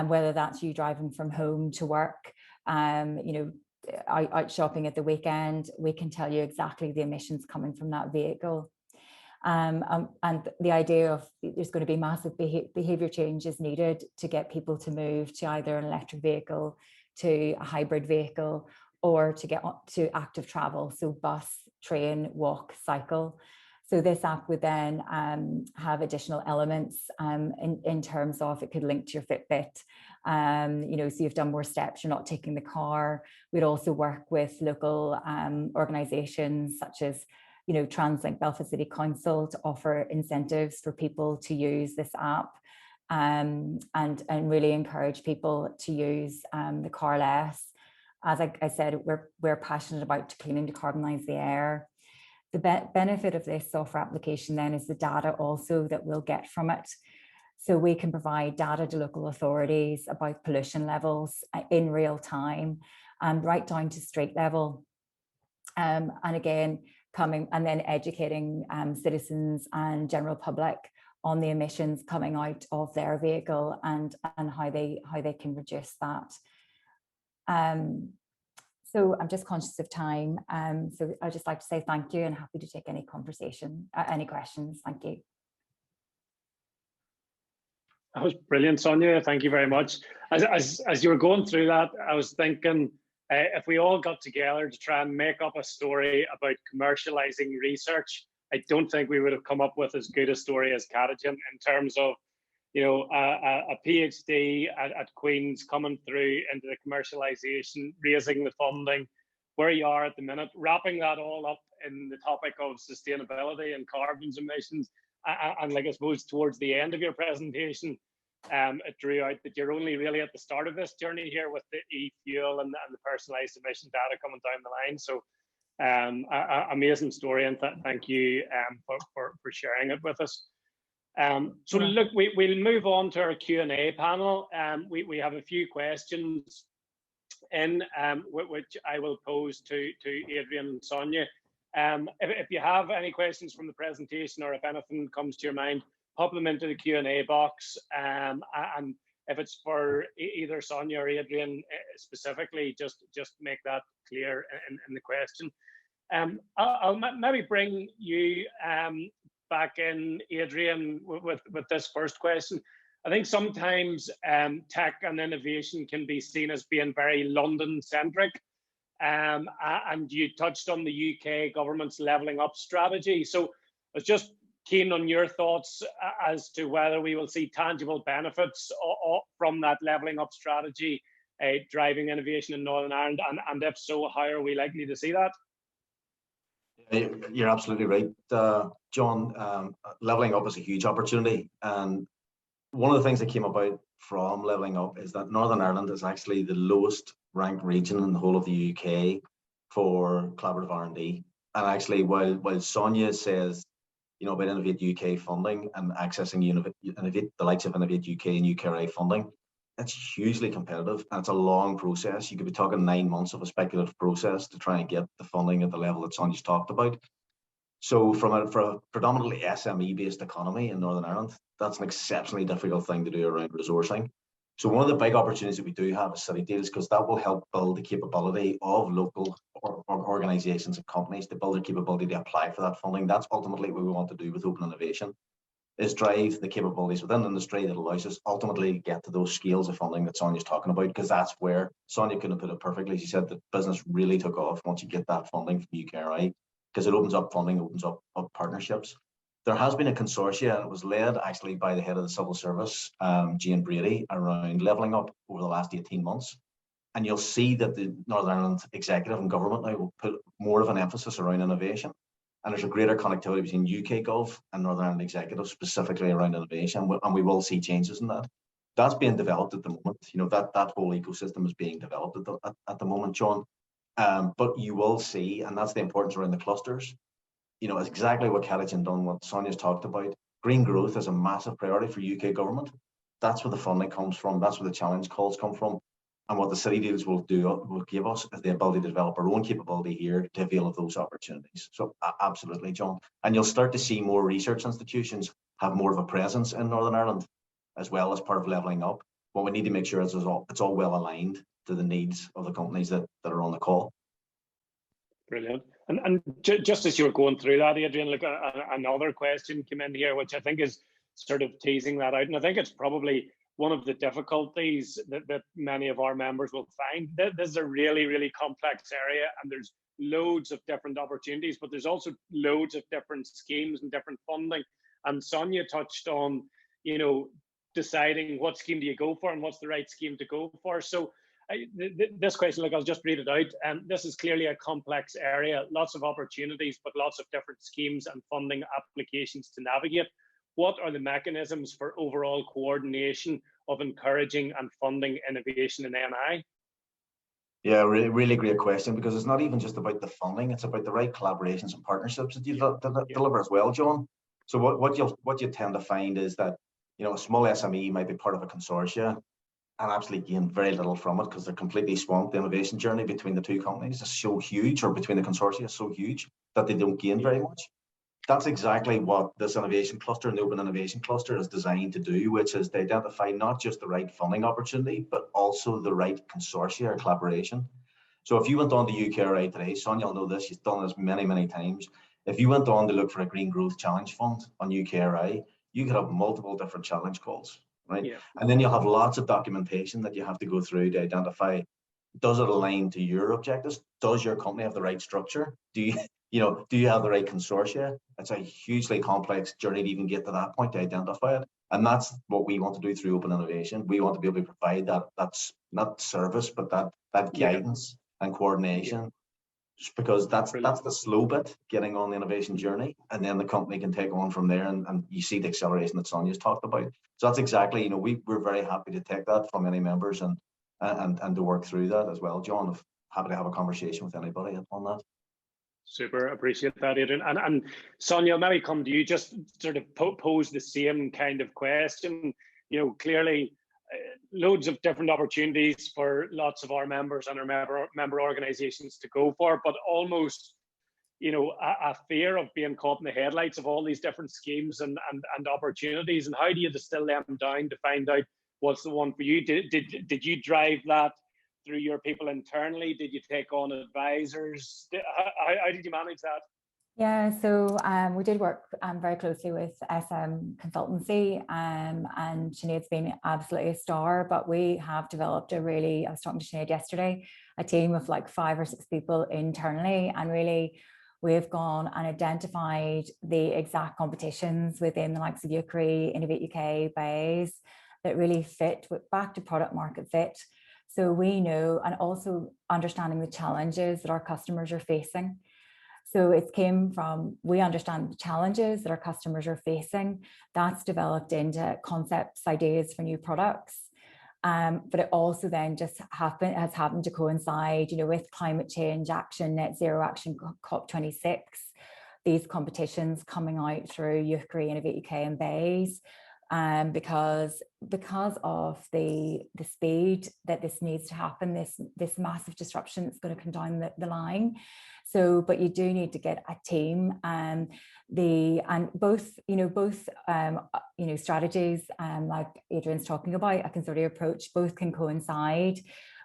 whether that's you driving from home to work, out shopping at the weekend. We can tell you exactly the emissions coming from that vehicle. And the idea of there's going to be massive behavior changes needed to get people to move to either an electric vehicle, to a hybrid vehicle, or to get to active travel, so bus, train, walk, cycle. So this app would then have additional elements in terms of, it could link to your Fitbit. So you've done more steps, you're not taking the car. We'd also work with local organisations such as TransLink Belfast City Council to offer incentives for people to use this app, and really encourage people to use the car less. As I said, we're passionate about cleaning, decarbonise the air. The benefit of this software application then is the data also that we'll get from it. So we can provide data to local authorities about pollution levels in real time, and right down to street level. And again, coming and then educating citizens and general public on the emissions coming out of their vehicle and how they can reduce that. So I'm just conscious of time. So I'd just like to say thank you, and happy to take any conversation, any questions. Thank you. That was brilliant, Sonya. Thank you very much. As you were going through that, I was thinking, if we all got together to try and make up a story about commercializing research, I don't think we would have come up with as good a story as CATAGEN in terms of, a PhD at Queen's coming through into the commercialization, raising the funding, where you are at the minute, wrapping that all up in the topic of sustainability and carbon emissions. And like I suppose towards the end of your presentation, it drew out that you're only really at the start of this journey here with the e-fuel and the personalized emission data coming down the line. So amazing story, and thank you for sharing it with us. So look, we'll move on to our Q&A panel. We have a few questions in which I will pose to Adrian and Sonya. If you have any questions from the presentation, or if anything comes to your mind, pop them into the Q&A box. And if it's for either Sonya or Adrian specifically, just make that clear in the question. I'll maybe bring you back in, Adrian, with this first question. I think sometimes tech and innovation can be seen as being very London-centric. And you touched on the UK government's levelling up strategy. So I was just keen on your thoughts as to whether we will see tangible benefits from that levelling up strategy driving innovation in Northern Ireland, and if so, how are we likely to see that? You're absolutely right, John. Levelling up is a huge opportunity, and one of the things that came about from levelling up is that Northern Ireland is actually the lowest ranked region in the whole of the UK for collaborative R&D. And actually, while Sonya says, about Innovate UK funding and accessing Innovate, the likes of Innovate UK and UKRI funding, it's hugely competitive and it's a long process. You could be talking 9 months of a speculative process to try and get the funding at the level that Sonya's talked about. So for a predominantly SME-based economy in Northern Ireland, that's an exceptionally difficult thing to do around resourcing. So one of the big opportunities that we do have is city deals, because that will help build the capability of local organisations and companies to build their capability to apply for that funding. That's ultimately what we want to do with open innovation, is drive the capabilities within the industry that allows us ultimately to get to those scales of funding that Sonya's talking about, because that's where Sonya couldn't put it perfectly. She said that business really took off once you get that funding from UKRI, because it opens up funding, opens up partnerships. There has been a consortia, and it was led actually by the head of the civil service, Jane Brady, around levelling up over the last 18 months. And you'll see that the Northern Ireland executive and government now will put more of an emphasis around innovation. And there's a greater connectivity between UK Gov and Northern Ireland executive specifically around innovation, and we will see changes in that. That's being developed at the moment. That whole ecosystem is being developed at the moment, John. But you will see, and that's the importance around the clusters. It's exactly what CATAGEN done, what Sonya's talked about. Green growth is a massive priority for UK government. That's where the funding comes from. That's where the challenge calls come from. And what the city deals will give us is the ability to develop our own capability here to avail of those opportunities. So absolutely, John. And you'll start to see more research institutions have more of a presence in Northern Ireland, as well as part of levelling up. But we need to make sure it's all well aligned to the needs of the companies that are on the call. Brilliant. And just as you were going through that, Adrian, look, another question came in here, which I think is sort of teasing that out. And I think it's probably one of the difficulties that many of our members will find. This is a really, really complex area, and there's loads of different opportunities, but there's also loads of different schemes and different funding. And Sonya touched on, deciding what scheme do you go for and what's the right scheme to go for. So this question, I'll just read it out. This is clearly a complex area, lots of opportunities, but lots of different schemes and funding applications to navigate. What are the mechanisms for overall coordination of encouraging and funding innovation in NI? Yeah, really great question, because it's not even just about the funding, it's about the right collaborations and partnerships that you deliver as well, John. So what you tend to find is that, a small SME might be part of a consortia and actually gain very little from it, because they're completely swamped. The innovation journey between the two companies is so huge, or between the consortia is so huge, that they don't gain very much. That's exactly what this innovation cluster and the open innovation cluster is designed to do, which is to identify not just the right funding opportunity, but also the right consortia or collaboration. So if you went on to UKRI today, Sonya will know this, she's done this many, many times. If you went on to look for a Green Growth Challenge Fund on UKRI, you could have multiple different challenge calls, right? Yeah. And then you'll have lots of documentation that you have to go through to identify, does it align to your objectives? Does your company have the right structure? Do you have the right consortia? It's a hugely complex journey to even get to that point to identify it. And that's what we want to do through open innovation. We want to be able to provide that's not service, but that guidance and coordination, just because that's the slow bit, getting on the innovation journey, and then the company can take on from there, and you see the acceleration that Sonya's talked about. So that's exactly, we're very happy to take that from any members and to work through that as well, John. I'm happy to have a conversation with anybody on that. Super, appreciate that, Adrian. And Sonya, maybe come to you, just sort of pose the same kind of question. Clearly loads of different opportunities for lots of our members and our member organizations to go for, but almost, a fear of being caught in the headlights of all these different schemes and opportunities. And how do you distill them down to find out what's the one for you? Did you drive that through your people internally? Did you take on advisors? How did you manage that? Yeah, so we did work very closely with SM Consultancy, and Sinead's been absolutely a star, but we have developed I was talking to Sinead yesterday, a team of like 5 or 6 people internally, and really we've gone and identified the exact competitions within the likes of UCRI, Innovate UK, BAYS, that really fit back to product market fit. So we know, and also understanding the challenges that our customers are facing. So it came from, we understand the challenges that our customers are facing. That's developed into concepts, ideas for new products. But it also then just has happened to coincide, with climate change action, net zero action, COP26, these competitions coming out through UCRI, Innovate UK and BAYS. Because of the speed that this needs to happen, this massive disruption that's going to come down the line. So, but you do need to get a team, both strategies, like Adrian's talking about, a consortium approach, both can coincide.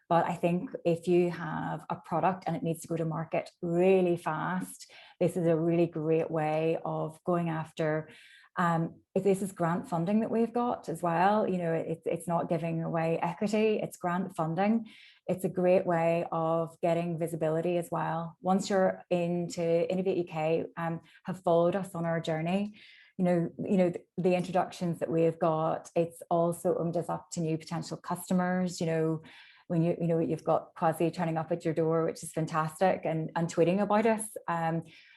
But I think if you have a product and it needs to go to market really fast, this is a really great way of going after. If this is grant funding that we've got as well, it's not giving away equity, it's grant funding. It's a great way of getting visibility as well. Once you're into Innovate UK, have followed us on our journey, the introductions that we've got, it's also opened us up to new potential customers. When you've got Quasi turning up at your door, which is fantastic, and tweeting about us.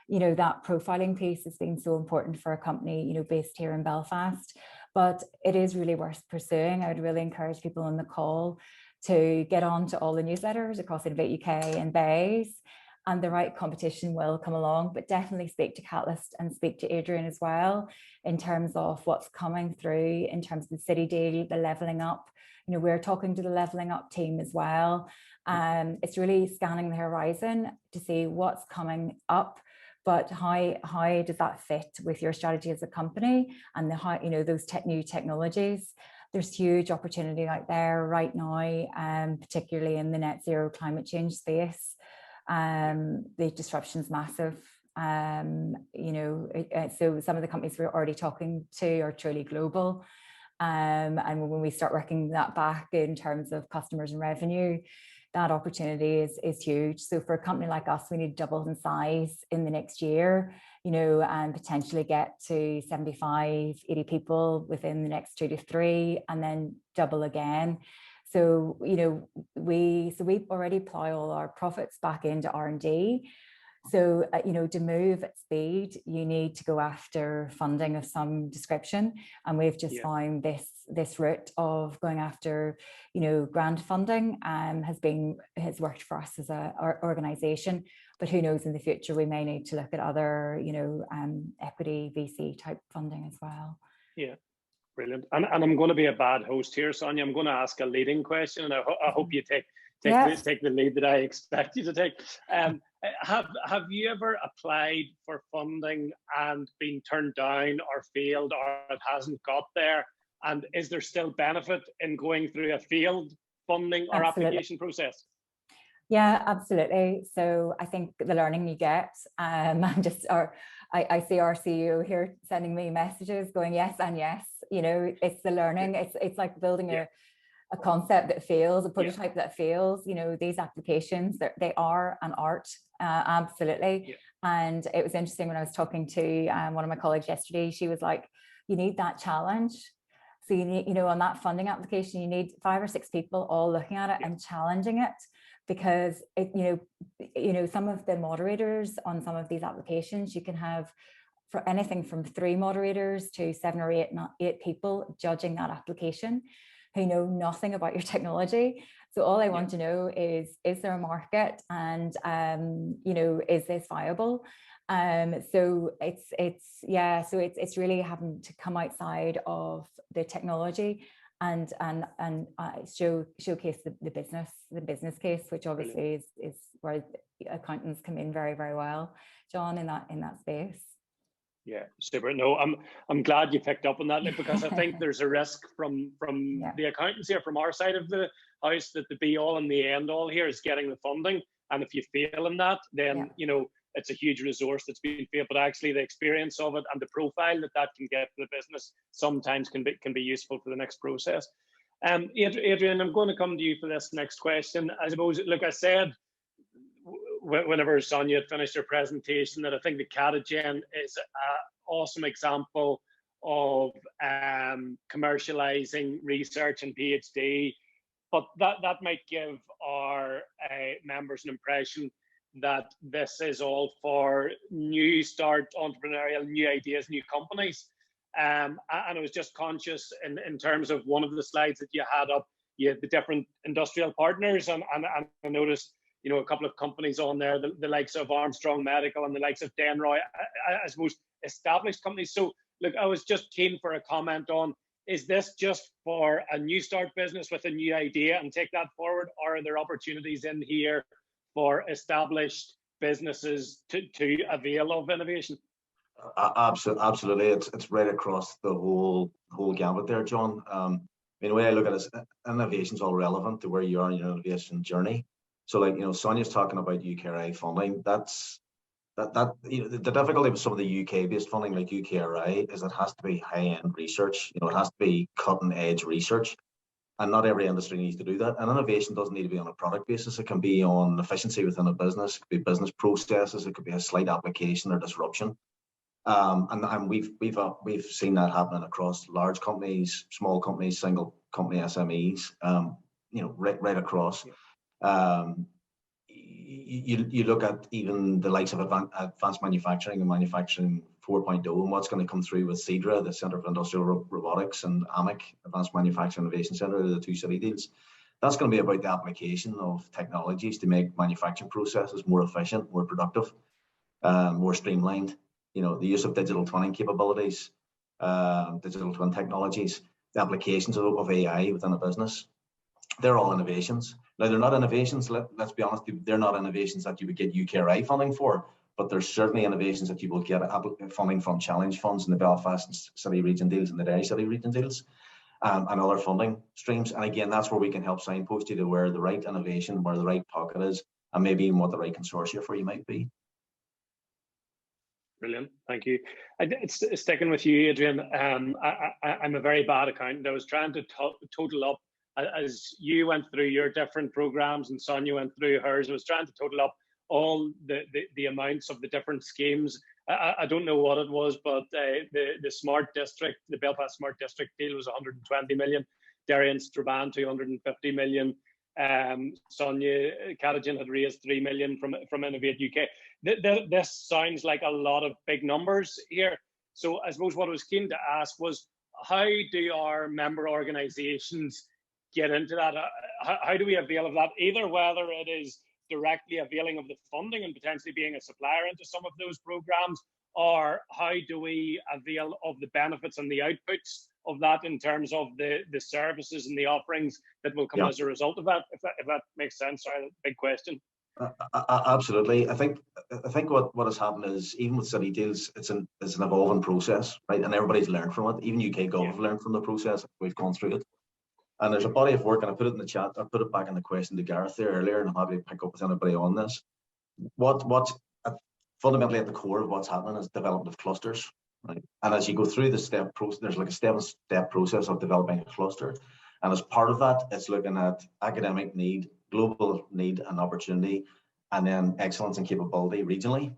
That profiling piece has been so important for a company, based here in Belfast, but it is really worth pursuing. I would really encourage people on the call to get on to all the newsletters across Innovate UK and BAYS, and the right competition will come along, but definitely speak to Catalyst and speak to Adrian as well, in terms of what's coming through, in terms of the city deal, the levelling up. We're talking to the levelling up team as well. It's really scanning the horizon to see what's coming up, but how does that fit with your strategy as a company, and those new technologies. There's huge opportunity out there right now, particularly in the net zero climate change space. The disruption's massive. So some of the companies we're already talking to are truly global. And when we start working that back in terms of customers and revenue, that opportunity is huge. So for a company like us, we need to double in size in the next year, and potentially get to 75, 80 people within the next 2 to 3, and then double again. So, we already plow all our profits back into R&D. So, to move at speed, you need to go after funding of some description. And we've just found this route of going after, grant funding has worked for us as our organization. But who knows, in the future, we may need to look at other, equity VC type funding as well. Yeah. Brilliant. And I'm going to be a bad host here, Sonya. I'm going to ask a leading question, and I hope you take the lead that I expect you to take. Have you ever applied for funding and been turned down or failed, or it hasn't got there? And is there still benefit in going through a failed funding or application process? Yeah, absolutely. So I think the learning you get, I see our CEO here sending me messages going yes and yes. It's the learning. It's like building a concept that fails, a prototype that fails. These applications, they are an art, absolutely. And it was interesting when I was talking to one of my colleagues yesterday. She was like, "You need that challenge." So you need, on that funding application, you need 5 or 6 people all looking at it and challenging it. Because some of the moderators on some of these applications, you can have for anything from 3 moderators to 7 or 8 people judging that application, who know nothing about your technology. So all I want to know is there a market, and is this viable? So it's really having to come outside of the technology and showcase the business case, which obviously is where accountants come in very, very well, John, in that space. Yeah, super. No, I'm glad you picked up on that, because I think there's a risk from the accountants here, from our side of the house, that the be all and the end all here is getting the funding, and if you fail in that, then it's a huge resource that's been paid, but actually the experience of it and the profile that can get to the business sometimes can be useful for the next process. Adrian, I'm going to come to you for this next question. I suppose, look, I said whenever Sonya had finished her presentation that I think the CATAGEN is an awesome example of commercializing research and PhD, but that might give our members an impression that this is all for new start entrepreneurial, new ideas, new companies. And I was just conscious in terms of one of the slides that you had up, you had the different industrial partners, and I noticed, you know, a couple of companies on there, the likes of Armstrong Medical and the likes of Denroy, I suppose established companies. So look, I was just keen for a comment on, is this just for a new start business with a new idea and take that forward, or are there opportunities in here for established businesses to avail of innovation? Absolutely, it's right across the whole gamut there, John. The way I look at it is innovation's all relevant to where you are in your innovation journey. So, like, you know, Sonia's talking about UKRI funding. That's you know, the difficulty with some of the UK-based funding like UKRI is it has to be high-end research. You know, it has to be cutting-edge research, and not every industry needs to do that. And innovation doesn't need to be on a product basis. It can be on efficiency within a business. It could be business processes. It could be a slight application or disruption. And we've seen that happening across large companies, small companies, single company SMEs. You know, right across. You look at even the likes of advanced manufacturing and manufacturing 4.0 and what's going to come through with CEDRA, the Centre for Industrial Robotics, and AMIC, Advanced Manufacturing Innovation Centre, the two city deals. That's going to be about the application of technologies to make manufacturing processes more efficient, more productive, more streamlined. You know, the use of digital twinning capabilities, digital twin technologies, the applications of AI within a business. They're all innovations. Now, they're not innovations, let's be honest, they're not innovations that you would get UKRI funding for, but there's certainly innovations that you will get funding from challenge funds in the Belfast City region deals and the Derry City region deals, and other funding streams. And again, that's where we can help signpost you to where the right innovation, where the right pocket is, and maybe even what the right consortia for you might be. Brilliant, thank you. Sticking with you, Adrian, I'm a very bad accountant. I was trying to total up, as you went through your different programs and Sonya went through hers, I was trying to total up all the amounts of the different schemes. I don't know what it was, but the Smart District, the Belfast Smart District deal was 120 million, Derry and Strabane 250 million, Sonya, CATAGEN had raised 3 million from Innovate UK. This sounds like a lot of big numbers here. So I suppose what I was keen to ask was, how do our member organisations get into that? How do we avail of that? Either whether it is directly availing of the funding and potentially being a supplier into some of those programs, or how do we avail of the benefits and the outputs of that in terms of the services and the offerings that will come as a result of that, if that makes sense? Sorry, big question. Absolutely. I think what has happened is, even with city deals, it's an evolving process, right? And everybody's learned from it. Even UK Gov have learned from the process. We've gone through it. And there's a body of work, and I put it in the chat. I put it back in the question to Gareth there earlier, and I'm happy to pick up with anybody on this. What's fundamentally at the core of what's happening is development of clusters, right? And as you go through the step process, there's like a step process of developing a cluster. And as part of that, it's looking at academic need, global need and opportunity, and then excellence and capability regionally.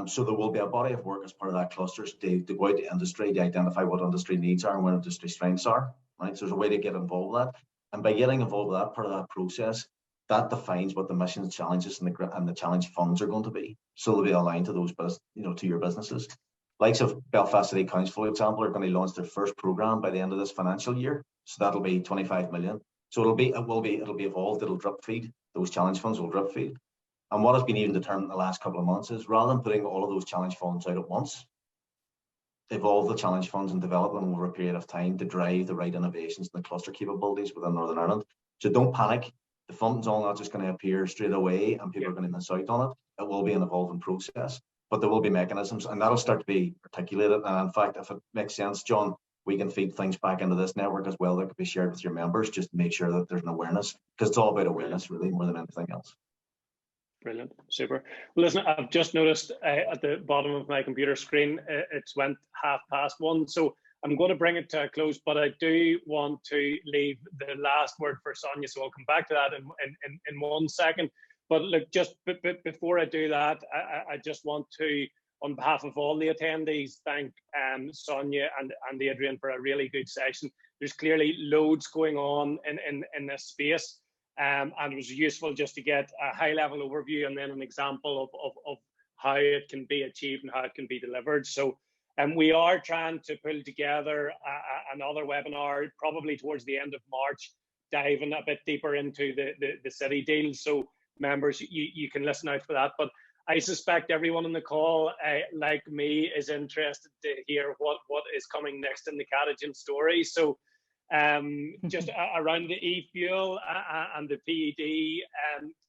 So there will be a body of work as part of that cluster to go out to industry to identify what industry needs are and what industry strengths are, right? So there's a way to get involved with that. And by getting involved with that part of that process, that defines what the mission challenges and the challenge funds are going to be. So they'll be aligned to those, to your businesses. Likes of Belfast City Council, for example, are going to launch their first program by the end of this financial year. So that'll be 25 million. So it'll be evolved. It'll drip feed. Those challenge funds will drip feed. And what has been even determined in the last couple of months is, rather than putting all of those challenge funds out at once, evolve the challenge funds and develop them over a period of time to drive the right innovations and the cluster capabilities within Northern Ireland. So don't panic. The fund's all not just going to appear straight away and people are going to miss out on it. It will be an evolving process, but there will be mechanisms, and that'll start to be articulated. And in fact, if it makes sense, John, we can feed things back into this network as well that could be shared with your members, just to make sure that there's an awareness, because it's all about awareness really more than anything else. Brilliant, super. Well, listen, I've just noticed at the bottom of my computer screen, it's went 1:30, so I'm going to bring it to a close, but I do want to leave the last word for Sonya, so I'll come back to that in 1 second. But look, just before I do that, I just want to, on behalf of all the attendees, thank Sonya and Adrian for a really good session. There's clearly loads going on in this space, and it was useful just to get a high-level overview and then an example of how it can be achieved and how it can be delivered. So we are trying to pull together another webinar, probably towards the end of March, diving a bit deeper into the city deals. So members, you can listen out for that. But I suspect everyone on the call, like me, is interested to hear what is coming next in the CATAGEN story. So just around the e-fuel and the PED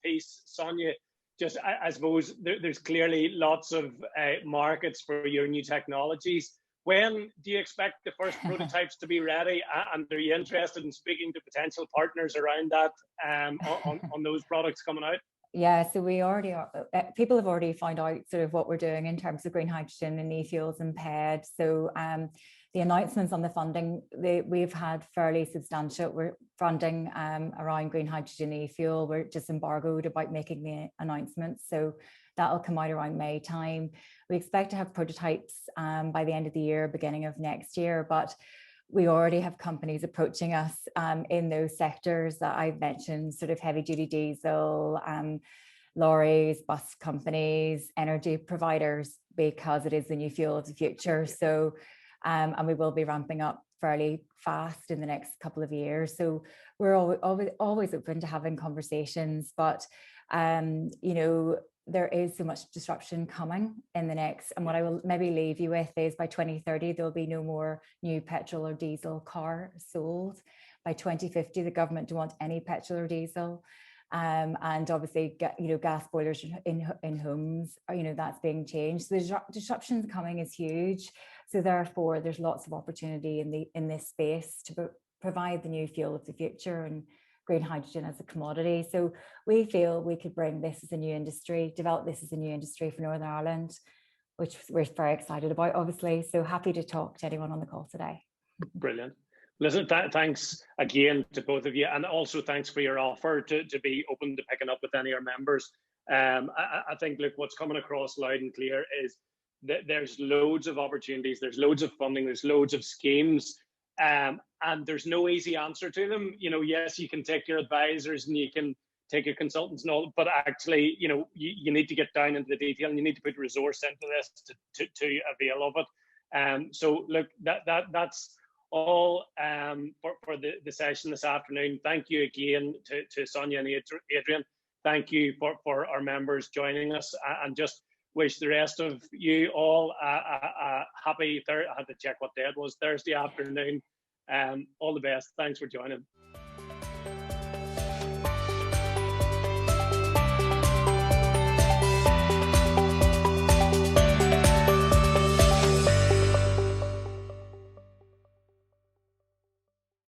piece, Sonya, just I suppose there's clearly lots of markets for your new technologies. When do you expect the first prototypes to be ready? And are you interested in speaking to potential partners around that on those products coming out? Yeah, so we already are, people have already found out sort of what we're doing in terms of green hydrogen and e-fuels and PED. So the announcements on the funding, we've had fairly substantial funding around green hydrogen e-fuel. We're just embargoed about making the announcements. So that'll come out around May time. We expect to have prototypes by the end of the year, beginning of next year, but we already have companies approaching us in those sectors that I've mentioned, sort of heavy duty diesel, lorries, bus companies, energy providers, because it is the new fuel of the future. So, and we will be ramping up fairly fast in the next couple of years. So we're always open to having conversations, but you know, there is so much disruption coming in the next, and what I will maybe leave you with is by 2030, there'll be no more new petrol or diesel car sold. By 2050, the government don't want any petrol or diesel. And obviously, you know, gas boilers in homes, you know, that's being changed. So the disruptions coming is huge. So therefore, there's lots of opportunity in this space to provide the new fuel of the future and green hydrogen as a commodity. So we feel we could bring this as a new industry, develop this as a new industry for Northern Ireland, which we're very excited about, obviously. So happy to talk to anyone on the call today. Brilliant. Listen, thanks again to both of you, and also thanks for your offer to be open to picking up with any of our members. I think, look, what's coming across loud and clear is that there's loads of opportunities, there's loads of funding, there's loads of schemes, and there's no easy answer to them. You know, yes, you can take your advisors and you can take your consultants and all, but actually, you know, you need to get down into the detail and you need to put resource into this to avail of it. So look, that's all for the session this afternoon. Thank you again to Sonya and Adrian. Thank you for our members joining us, and just wish the rest of you all a happy, I had to check what day it was, Thursday afternoon. All the best. Thanks for joining.